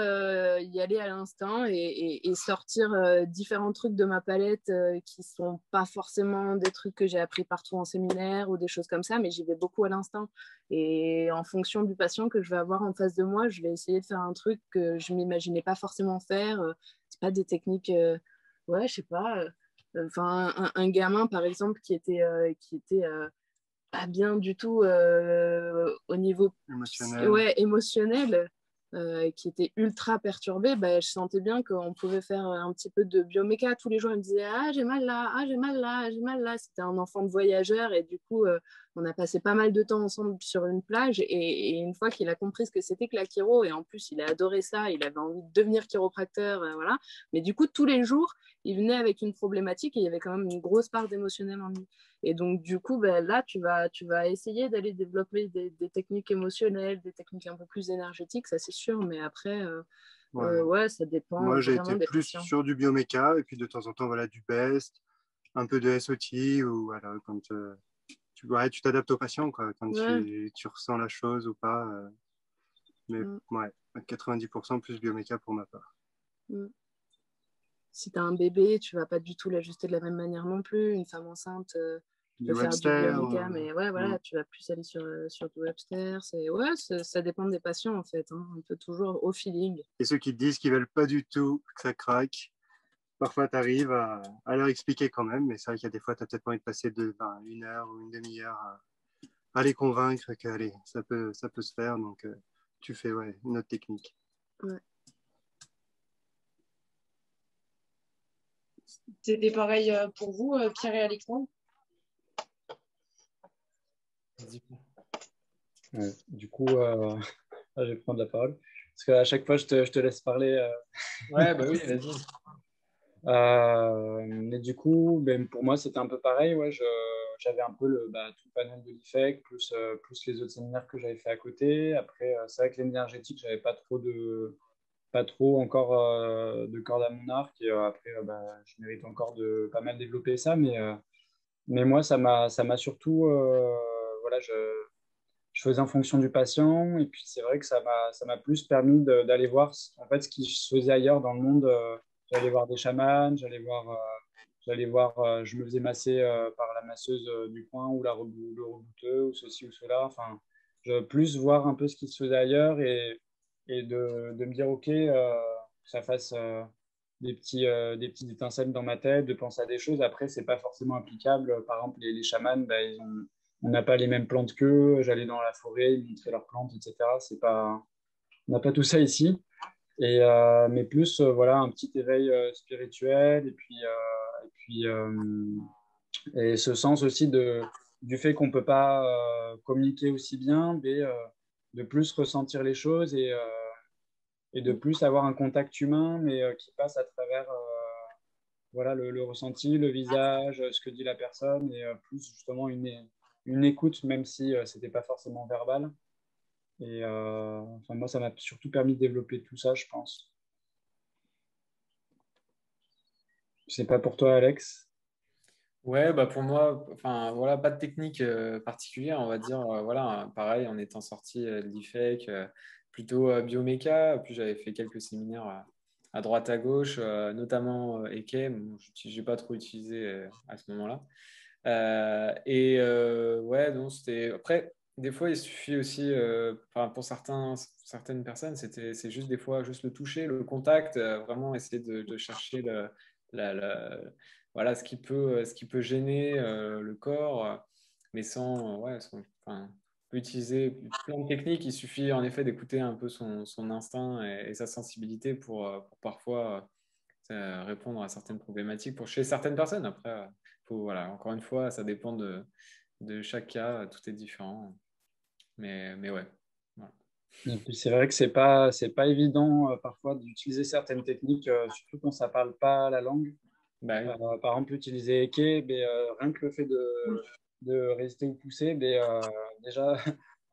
y aller à l'instinct et sortir différents trucs de ma palette qui sont pas forcément des trucs que j'ai appris partout en séminaire ou des choses comme ça, mais j'y vais beaucoup à l'instinct. Et en fonction du patient que je vais avoir en face de moi, je vais essayer de faire un truc que je m'imaginais pas forcément faire. C'est pas des techniques, je sais pas. Un gamin, par exemple, qui était pas bien du tout au niveau émotionnel, qui était ultra perturbé, je sentais bien qu'on pouvait faire un petit peu de bioméca. Tous les jours, il me disait « Ah, j'ai mal là, ah, j'ai mal là, j'ai mal là ». C'était un enfant de voyageur et du coup, on a passé pas mal de temps ensemble sur une plage et une fois qu'il a compris ce que c'était que la chiro, et en plus, il a adoré ça, il avait envie de devenir chiropracteur, voilà. Mais du coup, tous les jours, il venait avec une problématique et il y avait quand même une grosse part d'émotionnel en lui. Et donc, du coup, là, tu vas essayer d'aller développer des techniques émotionnelles, des techniques un peu plus énergétiques, ça c'est sûr, mais après, ça dépend Moi, j'ai vraiment été des plus patients. sur du bioméca et puis de temps en temps, voilà, du BEST, un peu de SOT ou voilà, quand tu t'adaptes au patient, quoi, quand tu ressens la chose ou pas. Mais ouais, 90% plus bioméca pour ma part. Si tu as un bébé, tu vas pas du tout l'ajuster de la même manière non plus. Une femme enceinte peut faire du Webster, bioméca, mais voilà, tu vas plus aller sur du Webster. Ça dépend des patients en fait. Hein. On peut toujours au feeling. Et ceux qui te disent qu'ils veulent pas du tout que ça craque, parfois tu arrives à leur expliquer quand même, mais c'est vrai qu'il y a des fois, tu as peut-être pas envie de passer une heure ou une demi-heure à les convaincre que allez, ça peut se faire, donc tu fais une autre technique. Ouais. C'était pareil pour vous, Pierre et Alexandre? Du coup, je vais prendre la parole. Parce qu'à chaque fois, je te laisse parler. Ouais, bah oui, vas-y. Mais du coup, pour moi, c'était un peu pareil. Ouais, j'avais un peu tout le panel de l'IFEC, plus les autres séminaires que j'avais fait à côté. Après, c'est vrai que l'énergétique, j'avais pas trop encore de cordes à mon arc. Et après, je mérite encore de pas mal développer ça. Mais moi, ça m'a surtout, voilà, je faisais en fonction du patient. Et puis, c'est vrai que ça m'a plus permis d'aller voir en fait, ce qui se faisait ailleurs dans le monde. J'allais voir des chamans, je me faisais masser par la masseuse du coin ou le rebouteux ou ceci ou cela. Enfin, je plus voir un peu ce qui se faisait ailleurs et de me dire, OK, que ça fasse des petites étincelles dans ma tête, de penser à des choses. Après, c'est pas forcément applicable. Par exemple, les chamans, on n'a pas les mêmes plantes qu'eux. J'allais dans la forêt, ils montraient leurs plantes, etc. On n'a pas tout ça ici. Mais plus, voilà, un petit éveil spirituel et ce sens aussi du fait qu'on ne peut pas communiquer aussi bien, mais de plus ressentir les choses et de plus avoir un contact humain, mais qui passe à travers voilà, le ressenti, le visage, ce que dit la personne, et plus justement une écoute, même si ce n'était pas forcément verbal. Et moi, ça m'a surtout permis de développer tout ça, je pense. C'est pas pour toi, Alex? Ouais, bah pour moi, enfin voilà, pas de technique particulière, on va dire. Voilà, pareil, en étant sorti de l'IFEC, plutôt bioméca. Puis j'avais fait quelques séminaires à droite à gauche, notamment Eke. Bon, je n'ai pas trop utilisé à ce moment-là. Ouais, donc c'était. Après, des fois, il suffit aussi, enfin, pour certaines personnes, c'est juste des fois juste le toucher, le contact, vraiment essayer de chercher voilà, ce qui peut gêner le corps, mais enfin, on peut utiliser plein de techniques. Il suffit en effet d'écouter un peu son instinct et sa sensibilité pour parfois répondre à certaines problématiques pour chez certaines personnes. Après, voilà, encore une fois, ça dépend de chaque cas, tout est différent. Mais ouais. Voilà. Et puis c'est vrai que c'est pas évident parfois d'utiliser certaines techniques, surtout quand ça parle pas la langue. Bah oui. Par exemple, utiliser Eke, mais, rien que le fait de résister ou pousser, mais, déjà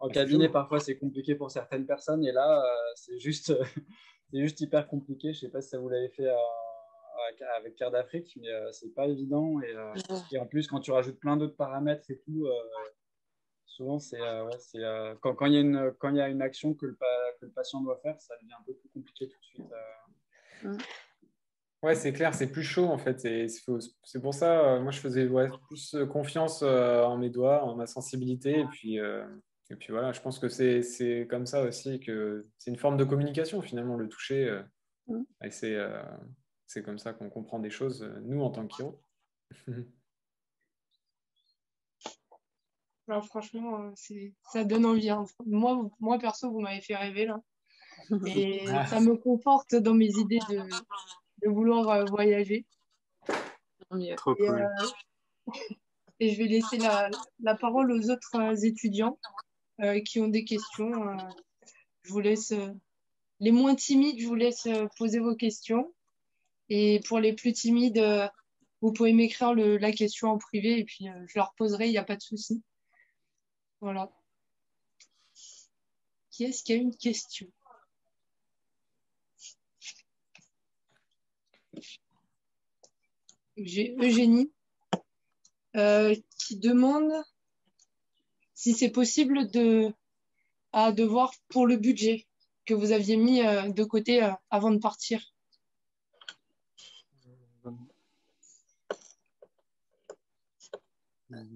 en Ah, c'est cabinet chaud. parfois c'est compliqué pour certaines personnes et là c'est juste c'est juste hyper compliqué. Je sais pas si ça vous l'avez fait avec Cœur d'Afrique, mais c'est pas évident et en plus quand tu rajoutes plein d'autres paramètres et tout, souvent c'est ouais, quand il y a une action que le patient doit faire, ça devient un peu plus compliqué tout de suite. Ouais, c'est clair, c'est plus chaud en fait. C'est pour ça, moi je faisais ouais, plus confiance en mes doigts, en ma sensibilité. Et puis voilà, je pense que c'est comme ça aussi que c'est une forme de communication finalement, le toucher. Et c'est comme ça qu'on comprend des choses, nous en tant que chiro. Alors franchement, ça donne envie, hein. Moi perso, vous m'avez fait rêver là. Et Ah, ça me conforte dans mes idées de vouloir voyager. Tant mieux. Trop Et, cool. et je vais laisser la parole aux autres étudiants qui ont des questions. Je vous laisse, les moins timides, je vous laisse poser vos questions. Et pour les plus timides, vous pouvez m'écrire la question en privé et puis je leur poserai, il n'y a pas de souci. Voilà. Qui est-ce qui a une question? J'ai Eugénie qui demande si c'est possible de voir pour le budget que vous aviez mis de côté avant de partir.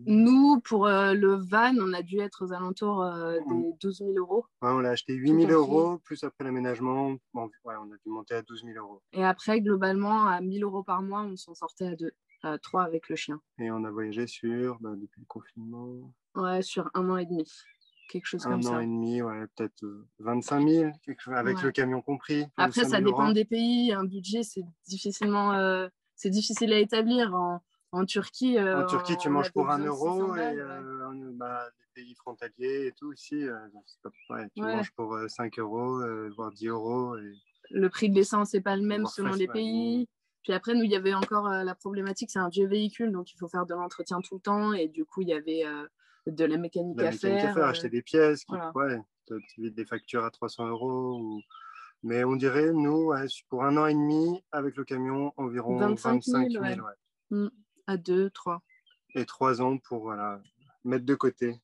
Nous, pour le van, on a dû être aux alentours des 12 000 euros. Ouais, on l'a acheté 8 Tout 000 à fait. euros, plus après l'aménagement, bon, ouais, on a dû monter à 12 000 euros. Et après, globalement, à 1 000 euros par mois, on s'en sortait à 2, à 3 avec le chien. Et on a voyagé depuis le confinement, Ouais, sur 1 an et demi. Quelque chose comme un an ça. et demi, ouais, peut-être 25 000, avec Ouais. le camion compris. Après, 25 ça 000 dépend euros. des pays. Un budget, c'est difficile à établir. En Turquie, En Turquie, tu on manges avait pour 1 besoin de 600 euro et balles. les pays frontaliers et tout ici, c'est pas pareil. Tu Ouais. manges pour 5 euros, voire 10 euros. Et Le prix de l'essence n'est pas le même voire selon frais, les ouais. pays. Puis après, nous, il y avait encore la problématique, c'est un vieux véhicule, donc il faut faire de l'entretien tout le temps. Et du coup, il y avait de la mécanique La à mécanique à faire. faire, acheter des pièces, Voilà. ouais, tu vides des factures à 300 euros. Mais on dirait, nous, ouais, pour 1 an et demi, avec le camion, environ 25 000, 25 000. ouais. Ouais. À 2, 3. Et 3 ans pour voilà, mettre de côté.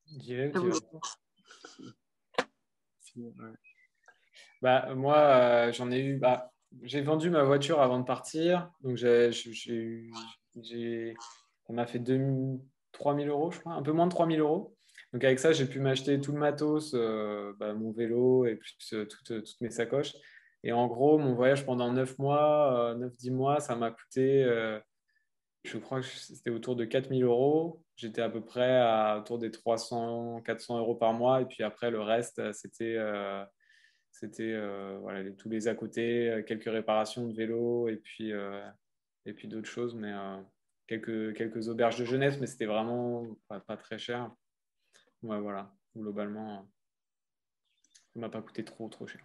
Dirais, À vous. Ouais. Bah, moi, j'en ai eu. Bah, j'ai vendu ma voiture avant de partir. Donc, ça m'a fait 3 000 euros, je crois, un peu moins de 3 000 euros. Donc, avec ça, j'ai pu m'acheter tout le matos, mon vélo et plus toutes mes sacoches. Et en gros, mon voyage pendant 9 mois, 9-10 mois, ça m'a coûté, je crois que c'était autour de 4 000 euros. J'étais à peu près autour des 300-400 euros par mois. Et puis après, le reste, c'était voilà, tous les à côté, quelques réparations de vélo et puis d'autres choses, mais quelques auberges de jeunesse, mais c'était vraiment pas très cher. Ouais, voilà, globalement, ça m'a pas coûté trop cher.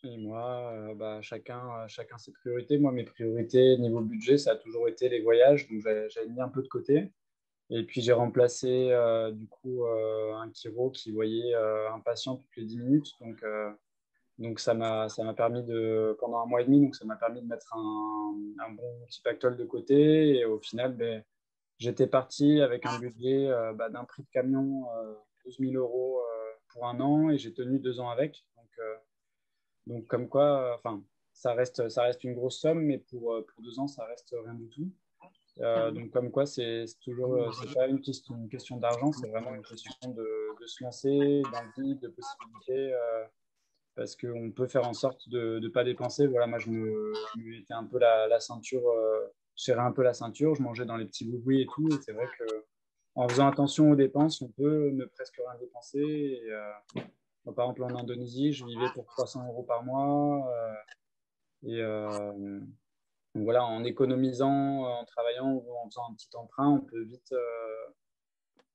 Et moi, chacun ses priorités. Moi, mes priorités niveau budget, ça a toujours été les voyages. Donc, j'avais mis un peu de côté. Et puis, j'ai remplacé du coup un chiro qui voyait un patient toutes les 10 minutes. Donc ça m'a permis pendant 1 mois et demi, donc ça m'a permis de mettre un bon petit pactole de côté. Et au final, ben, j'étais parti avec un budget d'un prix de camion 12 000 euros pour 1 an et j'ai tenu 2 ans avec. Donc comme quoi, enfin, ça reste une grosse somme, mais pour 2 ans, ça reste rien du tout. Donc comme quoi, c'est pas une question d'argent, c'est vraiment une question de se lancer, d'envie, de possibilités, parce qu'on peut faire en sorte de ne pas dépenser. Voilà, moi, je me mettais un peu la ceinture, je serrais un peu la ceinture, je mangeais dans les petits boubouis et tout, et c'est vrai que en faisant attention aux dépenses, on peut ne presque rien dépenser. Et, moi, par exemple, en Indonésie, je vivais pour 300 euros par mois. Et Donc voilà, en économisant, en travaillant ou en faisant un petit emprunt, on peut vite.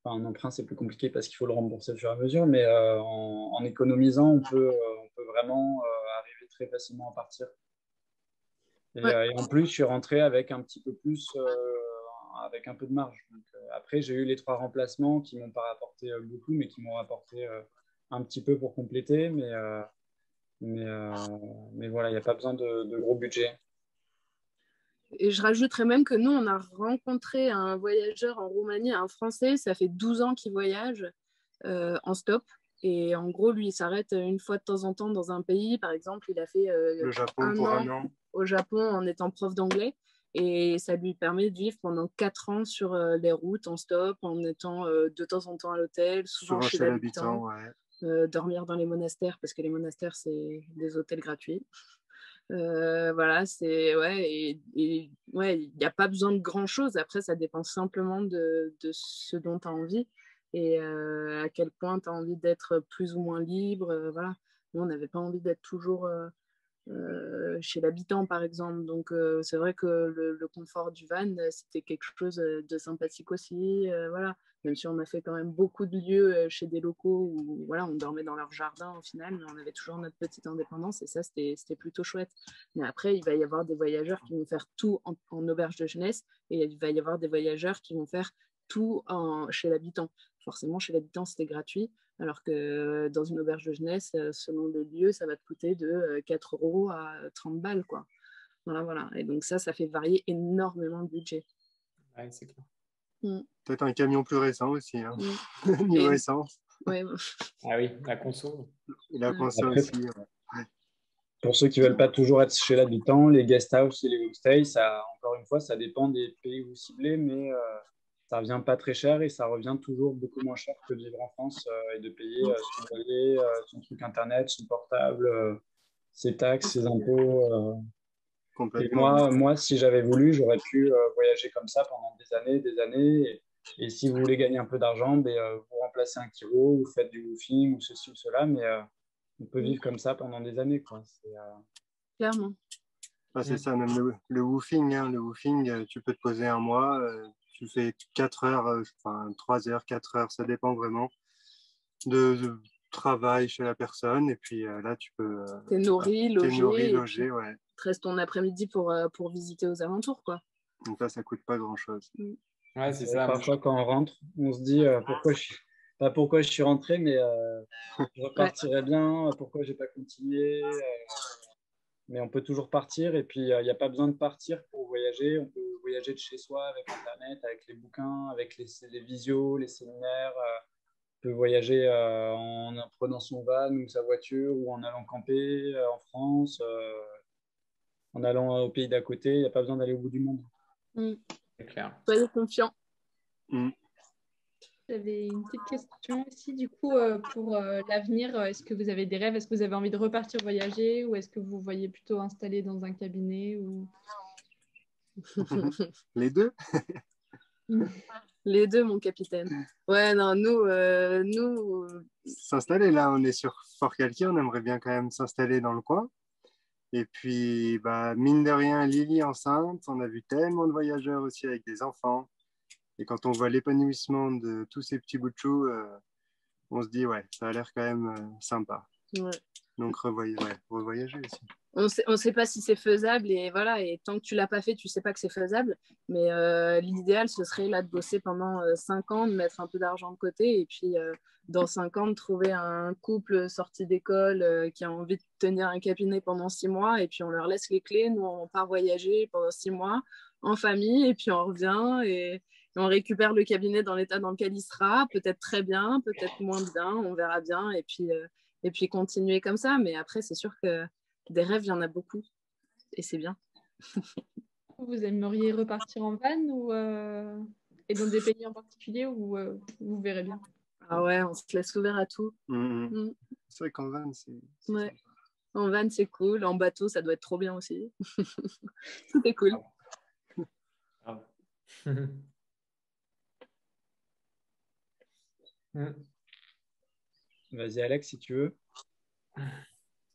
Enfin, un emprunt, c'est plus compliqué parce qu'il faut le rembourser au fur et à mesure, mais en économisant, on peut vraiment arriver très facilement à partir. Et en plus, je suis rentré avec un petit peu plus, avec un peu de marge. Donc, après, j'ai eu les 3 remplacements qui m'ont pas rapporté beaucoup, mais qui m'ont rapporté un petit peu pour compléter. Mais, euh, mais voilà, il n'y a pas besoin de gros budget. Et je rajouterais même que nous, on a rencontré un voyageur en Roumanie, un Français, ça fait 12 ans qu'il voyage en stop. Et en gros, lui, il s'arrête une fois de temps en temps dans un pays. Par exemple, il a fait Le Japon un pour an un an. au Japon en étant prof d'anglais. Et ça lui permet de vivre pendant 4 ans sur les routes en stop, en étant de temps en temps à l'hôtel, souvent Souvent chez chez l'habitant, l'habitant, ouais. dormir dans les monastères, parce que les monastères, c'est des hôtels gratuits. Voilà, c'est ouais, et ouais, il n'y a pas besoin de grand chose. Après, ça dépend simplement de ce dont tu as envie et à quel point tu as envie d'être plus ou moins libre. Voilà, nous, on n'avait pas envie d'être toujours chez l'habitant, par exemple. Donc, c'est vrai que le confort du van, c'était quelque chose de sympathique aussi. Voilà. Même si on a fait quand même beaucoup de lieux chez des locaux où voilà, on dormait dans leur jardin au final, mais on avait toujours notre petite indépendance et ça, c'était plutôt chouette. Mais après, il va y avoir des voyageurs qui vont faire tout en auberge de jeunesse et il va y avoir des voyageurs qui vont faire tout chez l'habitant. Forcément, chez l'habitant, c'était gratuit. Alors que dans une auberge de jeunesse, selon le lieu, ça va te coûter de 4 euros à 30 balles, quoi. Voilà, voilà. Et donc ça fait varier énormément le budget. Ouais, c'est clair. Peut-être un camion plus récent aussi, hein. Mm. Niveau essence. Ouais. Ah oui, la conso. Et la conso Après, aussi. Ouais. pour ceux qui ne veulent pas toujours être chez l'habitant, les guest house et les homestays, ça, encore une fois, ça dépend des pays où vous ciblez, mais ça revient pas très cher et ça revient toujours beaucoup moins cher que de vivre en France et de payer son loyer, son truc internet, son portable, ses taxes, ses impôts. Et Complètement. moi, si j'avais voulu, j'aurais pu voyager comme ça pendant des années, des années. Et si vous voulez gagner un peu d'argent, ben, vous remplacez un kilo, vous faites du woofing ou ceci ou cela, mais on peut vivre comme ça pendant des années, quoi. Clairement. Ah, c'est ça, même le woofing. Hein. Le woofing, tu peux te poser un mois, tu fais 4 heures, enfin 3 heures, 4 heures, ça dépend vraiment de travail chez la personne. Et puis là, tu peux. T'es nourri, logé, logé, ouais. Tu restes ton après-midi pour visiter aux alentours, quoi. Donc là, ça coûte pas grand-chose. Ouais, c'est ça. Parfois, quand on rentre, on se dit pas pourquoi je suis rentré, mais je repartirais bien, pourquoi j'ai pas continué. Mais on peut toujours partir et puis il n'y a pas besoin de partir pour voyager. On peut voyager de chez soi avec Internet, avec les bouquins, avec les visios, les séminaires. On peut voyager en prenant son van ou sa voiture ou en allant camper en France, en allant au pays d'à côté. Il n'y a pas besoin d'aller au bout du monde. C'est clair. Soyez confiants. J'avais une petite question aussi, du coup, pour l'avenir, est-ce que vous avez des rêves? Est-ce que vous avez envie de repartir voyager ou est-ce que vous voyez plutôt installé dans un cabinet ou... Les deux. Les deux, mon capitaine. Ouais, non, nous... S'installer, là, on est sur Fort-Calquier, on aimerait bien quand même s'installer dans le coin. Et puis, bah, mine de rien, Lily enceinte, on a vu tellement de voyageurs aussi avec des enfants. Et quand on voit l'épanouissement de tous ces petits bouts de chou, on se dit, ouais, ça a l'air quand même sympa. Ouais. Donc, revoyager aussi. On sait pas si c'est faisable et voilà, et tant que tu l'as pas fait, tu sais pas que c'est faisable. Mais l'idéal, ce serait là de bosser pendant 5 ans, de mettre un peu d'argent de côté et puis dans 5 ans, de trouver un couple sorti d'école qui a envie de tenir un cabinet pendant 6 mois et puis on leur laisse les clés. Nous, on part voyager pendant 6 mois en famille et puis on revient et on récupère le cabinet dans l'état dans lequel il sera, peut-être très bien, peut-être moins bien, on verra bien et puis continuer comme ça. Mais après, c'est sûr que des rêves, il y en a beaucoup. Et c'est bien. Vous aimeriez repartir en van ou et dans des pays en particulier ou vous verrez bien? Ah ouais, on se laisse ouvert à tout. C'est vrai qu'en van, c'est ouais. En van, c'est cool. En bateau, ça doit être trop bien aussi. Tout est cool. Vas-y, Alex, si tu veux.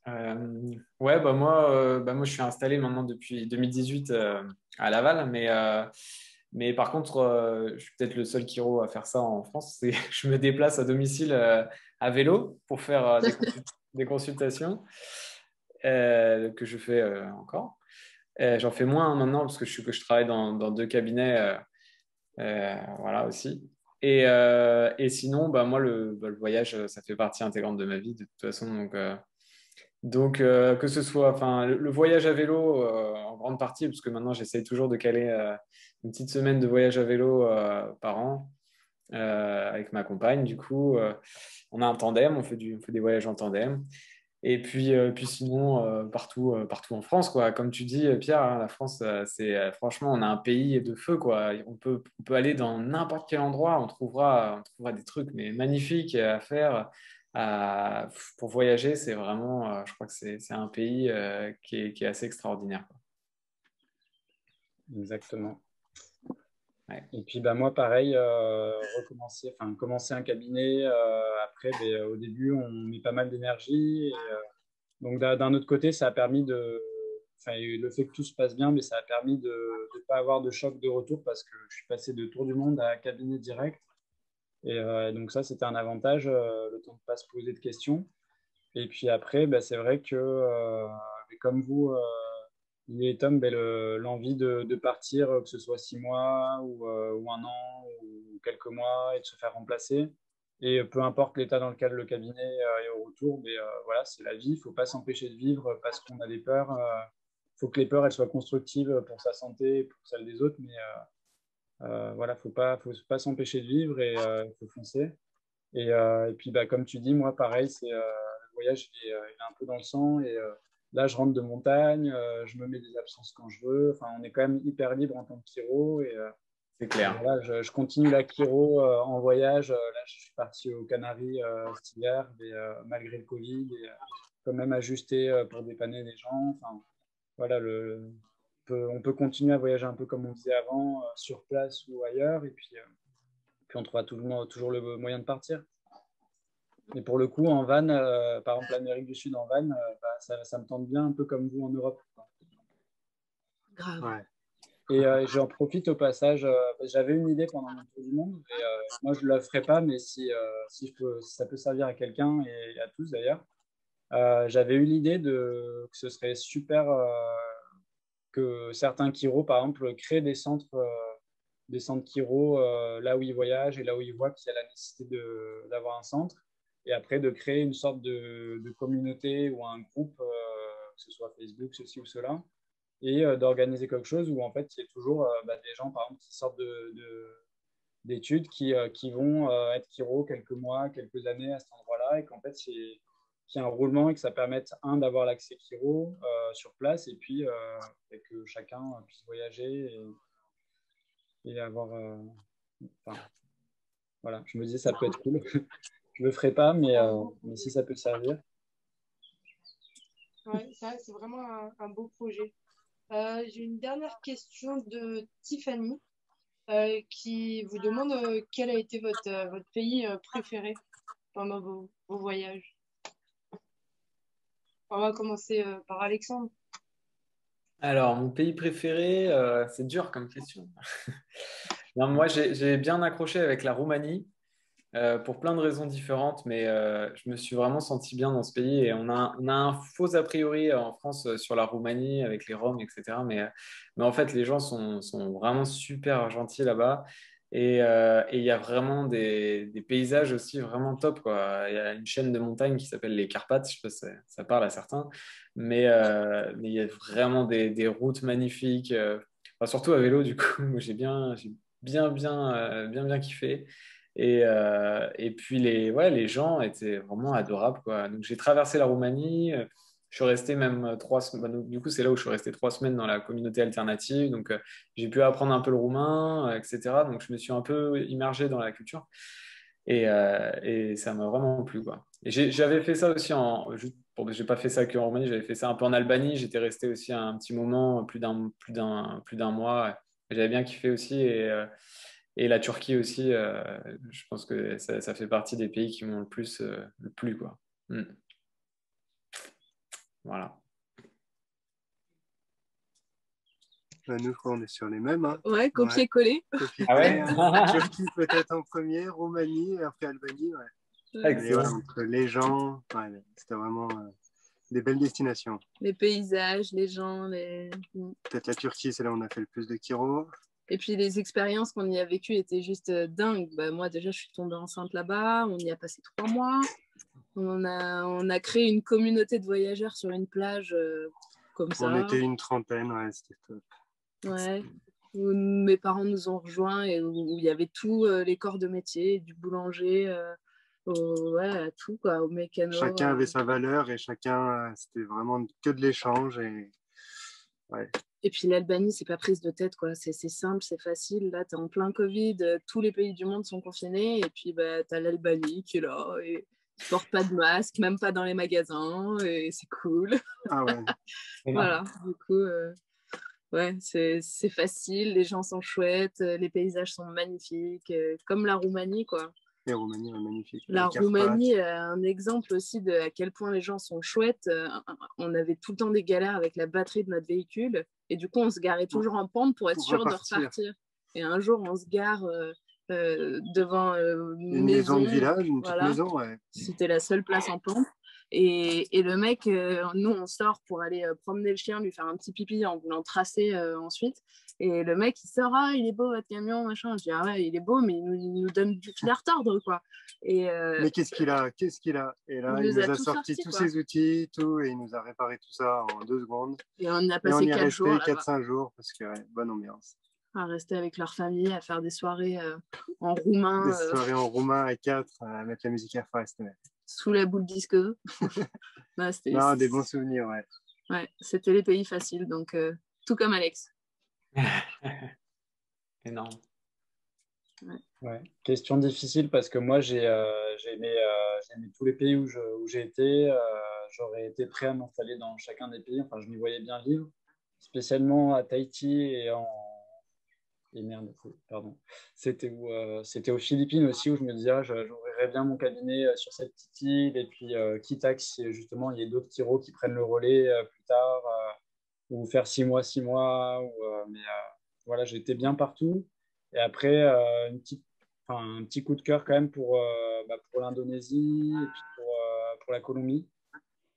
Ouais, moi, je suis installé maintenant depuis 2018 à Laval, mais par contre, je suis peut-être le seul chiro à faire ça en France. Je me déplace à domicile à vélo pour faire des consultations que je fais encore. J'en fais moins maintenant parce que je travaille dans deux cabinets, voilà aussi. Et sinon, moi, le voyage, ça fait partie intégrante de ma vie de toute façon. Donc, que ce soit enfin, le voyage à vélo en grande partie, parce que maintenant j'essaye toujours de caler une petite semaine de voyage à vélo par an avec ma compagne. Du coup, on a un tandem, on fait des voyages en tandem. Et puis sinon, partout en France, quoi. Comme tu dis, Pierre, hein, la France, franchement, on a un pays de feu, quoi. On peut aller dans n'importe quel endroit, on trouvera des trucs mais magnifiques à faire. Pour voyager, c'est vraiment, je crois que c'est un pays qui est assez extraordinaire, quoi. Exactement. Ouais. Et puis moi, pareil, commencer un cabinet. Après, au début, on met pas mal d'énergie. Donc, d'un autre côté, ça a permis le fait que tout se passe bien, mais ça a permis de ne pas avoir de choc de retour parce que je suis passé de tour du monde à cabinet direct. Et donc ça, c'était un avantage, le temps de ne pas se poser de questions. Et puis après, c'est vrai que, comme vous, Lily et Tom, l'envie de partir, que ce soit 6 mois ou un an ou quelques mois, et de se faire remplacer. Et peu importe l'état dans lequel le cabinet est au retour, voilà, c'est la vie. Il ne faut pas s'empêcher de vivre parce qu'on a des peurs. Il faut que les peurs elles soient constructives pour sa santé et pour celle des autres. Mais voilà, faut pas s'empêcher de vivre et il faut foncer. Et puis, comme tu dis, moi, pareil, le voyage, il est un peu dans le sang. Et là, je rentre de montagne, je me mets des absences quand je veux. Enfin, on est quand même hyper libre en tant que chiro. Et C'est clair. voilà, je continue la chiro en voyage. Là, je suis parti aux Canaries cet hiver, malgré le Covid. Et quand même ajusté pour dépanner les gens. Enfin, voilà, on peut continuer à voyager un peu comme on faisait avant, sur place ou ailleurs. Et puis on trouvera toujours le moyen de partir. Et pour le coup, en van, par exemple l'Amérique du Sud en van, ça me tente bien, un peu comme vous en Europe. Grave. Ouais. Et j'en profite au passage, j'avais une idée pendant mon tour du monde, et moi je ne la ferai pas, mais si ça peut servir à quelqu'un et à tous d'ailleurs, j'avais eu l'idée que ce serait super que certains chiros, par exemple, créent des centres chiro là où ils voyagent et là où ils voient qu'il y a la nécessité d'avoir un centre. Et après, de créer une sorte de communauté ou un groupe, que ce soit Facebook, ceci ou cela, et d'organiser quelque chose où en fait, il y a toujours des gens, par exemple, qui sortent d'études, qui vont être chiro quelques mois, quelques années à cet endroit-là, et qu'en fait, qu'il y a un roulement et que ça permette, d'avoir l'accès chiro sur place, et puis et que chacun puisse voyager et avoir... voilà, je me disais, ça peut être cool. Je le ferai pas, mais si ça peut servir. Ouais, c'est vraiment un beau projet. J'ai une dernière question de Tiffany qui vous demande quel a été votre pays préféré pendant vos voyages. On va commencer par Alexandre. Alors, mon pays préféré, c'est dur comme question. Non, moi, j'ai bien accroché avec la Roumanie. Pour plein de raisons différentes, mais je me suis vraiment senti bien dans ce pays. Et on a un faux a priori en France sur la Roumanie avec les Roms, etc. Mais en fait, les gens sont vraiment super gentils là-bas. Et il y a vraiment des paysages aussi vraiment top, quoi. Il y a une chaîne de montagnes qui s'appelle les Carpates, je sais pas si ça parle à certains, mais il y a vraiment des routes magnifiques, enfin, surtout à vélo, du coup, moi, j'ai bien kiffé. Et puis les gens étaient vraiment adorables, quoi. Donc j'ai traversé la Roumanie, je suis resté même 3 semaines. Donc, du coup, c'est là où je suis resté 3 semaines dans la communauté alternative. Donc j'ai pu apprendre un peu le roumain, etc. Donc je me suis un peu immergé dans la culture et ça m'a vraiment plu, quoi. Et j'avais fait ça aussi j'ai pas fait ça qu'en Roumanie, j'avais fait ça un peu en Albanie. J'étais resté aussi un petit moment, plus d'un mois. J'avais bien kiffé aussi et la Turquie aussi, je pense que ça fait partie des pays qui m'ont le plus plu, quoi. Mm. Voilà. Nous, je crois qu'on est sur les mêmes. Hein. Ouais, copier-coller. Ah ouais. Turquie peut-être en premier, Roumanie et après Albanie. Ouais. Ah, Et excellent. voilà, entre les gens, ouais, c'était vraiment des belles destinations. Les paysages, les gens, Peut-être la Turquie, c'est là où on a fait le plus de Kiro. Et puis les expériences qu'on y a vécues étaient juste dingues. Bah, moi déjà, je suis tombée enceinte là-bas. On y a passé 3 mois. On a créé une communauté de voyageurs sur une plage comme ça. On était une trentaine, ouais, c'était top. Ouais. Où mes parents nous ont rejoints et où il y avait tous les corps de métier, du boulanger à tout, quoi, au mécano. Chacun avait sa valeur et chacun, c'était vraiment que de l'échange. Ouais. Et puis l'Albanie, c'est pas prise de tête, quoi. C'est simple, c'est facile. Là, t'es en plein Covid, tous les pays du monde sont confinés, et puis bah, t'as l'Albanie qui est là, et ils portent pas de masque, même pas dans les magasins, et c'est cool. Ah ouais. Voilà, du coup, ouais, c'est facile, les gens sont chouettes, les paysages sont magnifiques, comme la Roumanie, quoi. Et Roumanie, ouais, magnifique. La Roumanie est un exemple aussi de à quel point les gens sont chouettes. On avait tout le temps des galères avec la batterie de notre véhicule. Et du coup, on se garait toujours en pente pour être sûr de repartir. Et un jour, on se gare devant une maison de village, une petite maison. Ouais. C'était la seule place en pente. Et le mec, nous, on sort pour aller promener le chien, lui faire un petit pipi en voulant tracer ensuite. Et le mec, il sort, ah, il est beau votre camion, machin. Je dis, ah ouais, il est beau, mais il nous donne du fil à retordre, quoi. Et, mais qu'est-ce qu'il a? Et là, il nous a sorti tous ses outils, tout, et il nous a réparé tout ça en 2 secondes. Et on a passé 4 jours. 4-5 jours, parce que ouais, bonne ambiance. À rester avec leur famille, à faire des soirées en roumain. Des soirées en roumain à 4, à mettre la musique à fond. Sous la boule disco. Non, des bons souvenirs, ouais. Ouais, c'était les pays faciles, donc tout comme Alex. Énorme. Ouais. Question difficile parce que moi j'ai aimé tous les pays où j'ai été. J'aurais été prêt à m'installer dans chacun des pays. Enfin, je m'y voyais bien vivre, spécialement à Tahiti et merde, pardon. C'était aux Philippines aussi où je me disais j'ouvrirais bien mon cabinet sur cette petite île et puis quitte à que justement il y ait d'autres Kiro qui prennent le relais plus tard ou faire 6 mois mais voilà, j'ai été bien partout. Et après, un petit coup de cœur quand même pour l'Indonésie et puis pour la Colombie.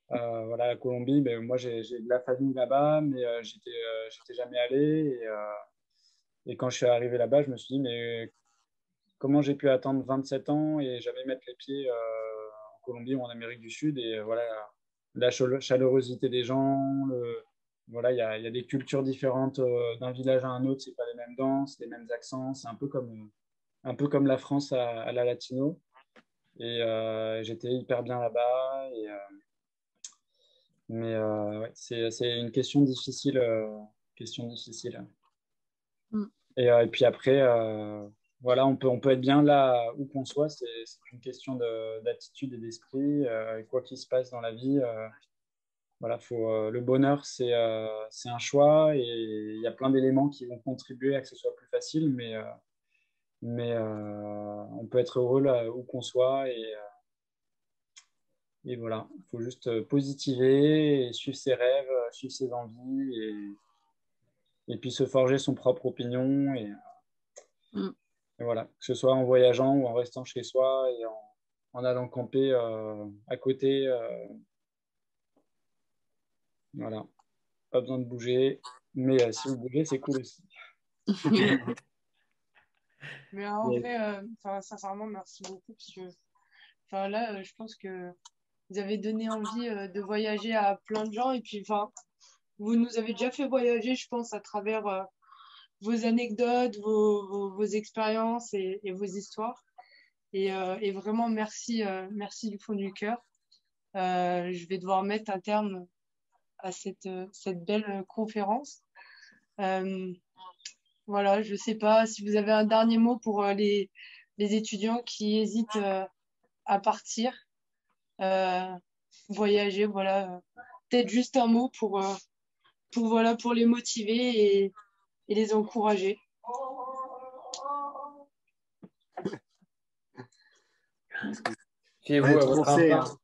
Voilà, la Colombie, moi j'ai de la famille là-bas, mais j'étais jamais allé. Et quand je suis arrivé là-bas, je me suis dit, mais comment j'ai pu attendre 27 ans et jamais mettre les pieds en Colombie ou en Amérique du Sud? Et voilà, la chaleurosité des gens, voilà, il y a des cultures différentes d'un village à un autre, c'est pas les mêmes danses, les mêmes accents, c'est un peu comme la France à la latino. Et j'étais hyper bien là-bas. Mais ouais, c'est une question difficile. Et puis après, voilà, on peut être bien là où qu'on soit. C'est une question d'attitude et d'esprit. Quoi qu'il se passe dans la vie. Voilà, le bonheur, c'est un choix et il y a plein d'éléments qui vont contribuer à que ce soit plus facile, mais on peut être heureux là où qu'on soit et voilà, il faut juste positiver et suivre ses rêves, suivre ses envies et puis se forger son propre opinion et voilà, que ce soit en voyageant ou en restant chez soi et en allant camper à côté. Voilà, pas besoin de bouger, mais si vous bougez, c'est cool aussi. Mais en vrai, sincèrement, merci beaucoup parce que là, je pense que vous avez donné envie de voyager à plein de gens et puis vous nous avez déjà fait voyager, je pense, à travers vos anecdotes, vos expériences et vos histoires. Et vraiment, merci du fond du cœur. Je vais devoir mettre un terme à cette belle conférence. Voilà, je ne sais pas si vous avez un dernier mot pour les étudiants qui hésitent à partir, voyager. Voilà, peut-être juste un mot pour les motiver et les encourager. Fiez-vous à votre instinct.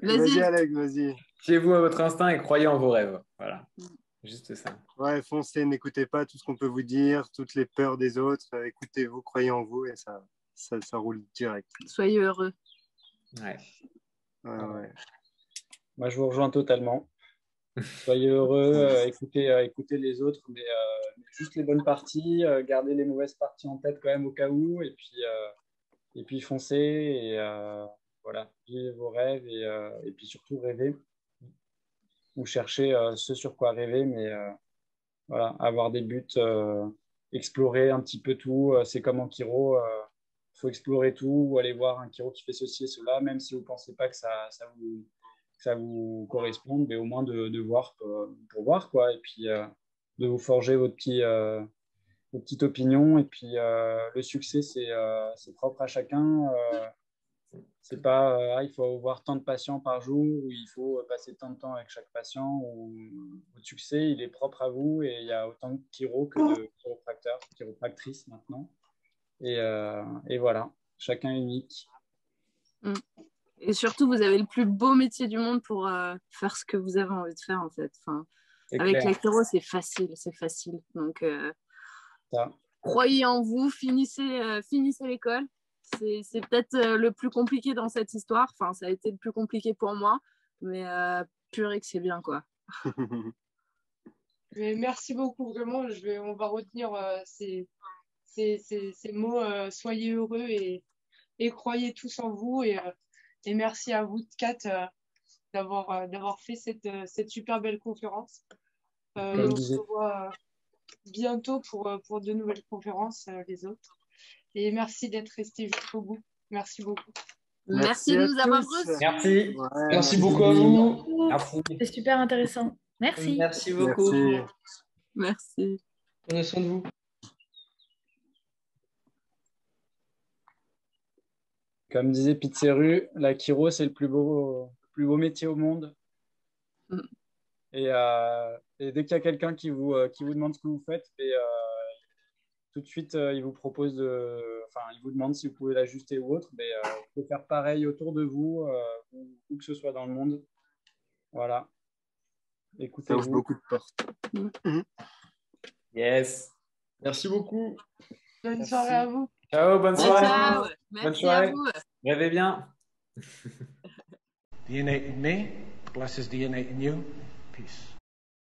Vas-y, Alex, vas-y. Fiez-vous à votre instinct et croyez en vos rêves. Voilà, juste ça. Ouais, foncez, n'écoutez pas tout ce qu'on peut vous dire, toutes les peurs des autres. Écoutez-vous, croyez en vous et ça roule direct. Soyez heureux. Ouais. Ouais. Moi, je vous rejoins totalement. Soyez heureux, écoutez les autres, mais juste les bonnes parties, gardez les mauvaises parties en tête quand même au cas où, et puis foncez, et voilà, vivez vos rêves, et puis surtout rêvez, ou cherchez ce sur quoi rêver, mais voilà, avoir des buts, explorer un petit peu tout, c'est comme en chiro, il faut explorer tout, ou aller voir un chiro qui fait ceci et cela, même si vous ne pensez pas que ça vous corresponde, mais au moins de voir pour voir, quoi, et puis de vous forger vos petites opinions, et puis le succès, c'est propre à chacun. C'est pas il faut voir tant de patients par jour, ou il faut passer tant de temps avec chaque patient, ou votre succès, il est propre à vous, et il y a autant de chiro que de chiropracteurs, chiropractrices maintenant, et voilà, chacun est unique. Et surtout, vous avez le plus beau métier du monde pour faire ce que vous avez envie de faire, en fait. Enfin, avec la chiro, c'est facile. Donc, croyez en vous, finissez l'école. C'est peut-être le plus compliqué dans cette histoire. Enfin, ça a été le plus compliqué pour moi, mais purée que c'est bien, quoi. Mais merci beaucoup, vraiment. On va retenir ces mots. Soyez heureux et croyez tous en vous. Et merci à vous quatre d'avoir fait cette super belle conférence. On se revoit bientôt pour de nouvelles conférences, les autres. Et merci d'être restés jusqu'au bout. Merci beaucoup. Merci de nous avoir reçus. Merci. Ouais, Merci beaucoup à vous. Merci. C'est super intéressant. Merci. Merci beaucoup. Merci. Prenez soin de vous. Comme disait Pizzeru, la chiro, c'est le plus beau métier au monde. Et dès qu'il y a quelqu'un qui vous demande ce que vous faites, tout de suite, il vous propose il vous demande si vous pouvez l'ajuster ou autre. Mais vous pouvez faire pareil autour de vous, où que ce soit dans le monde. Voilà. Écoutez-vous. Ça ouvre beaucoup de portes. Yes. Merci beaucoup. Bonne soirée à vous. Ciao, bonne soirée. Ciao. Bonne Merci soirée. à vous. Rêvez bien. The innate in me blesses the innate in you. Peace.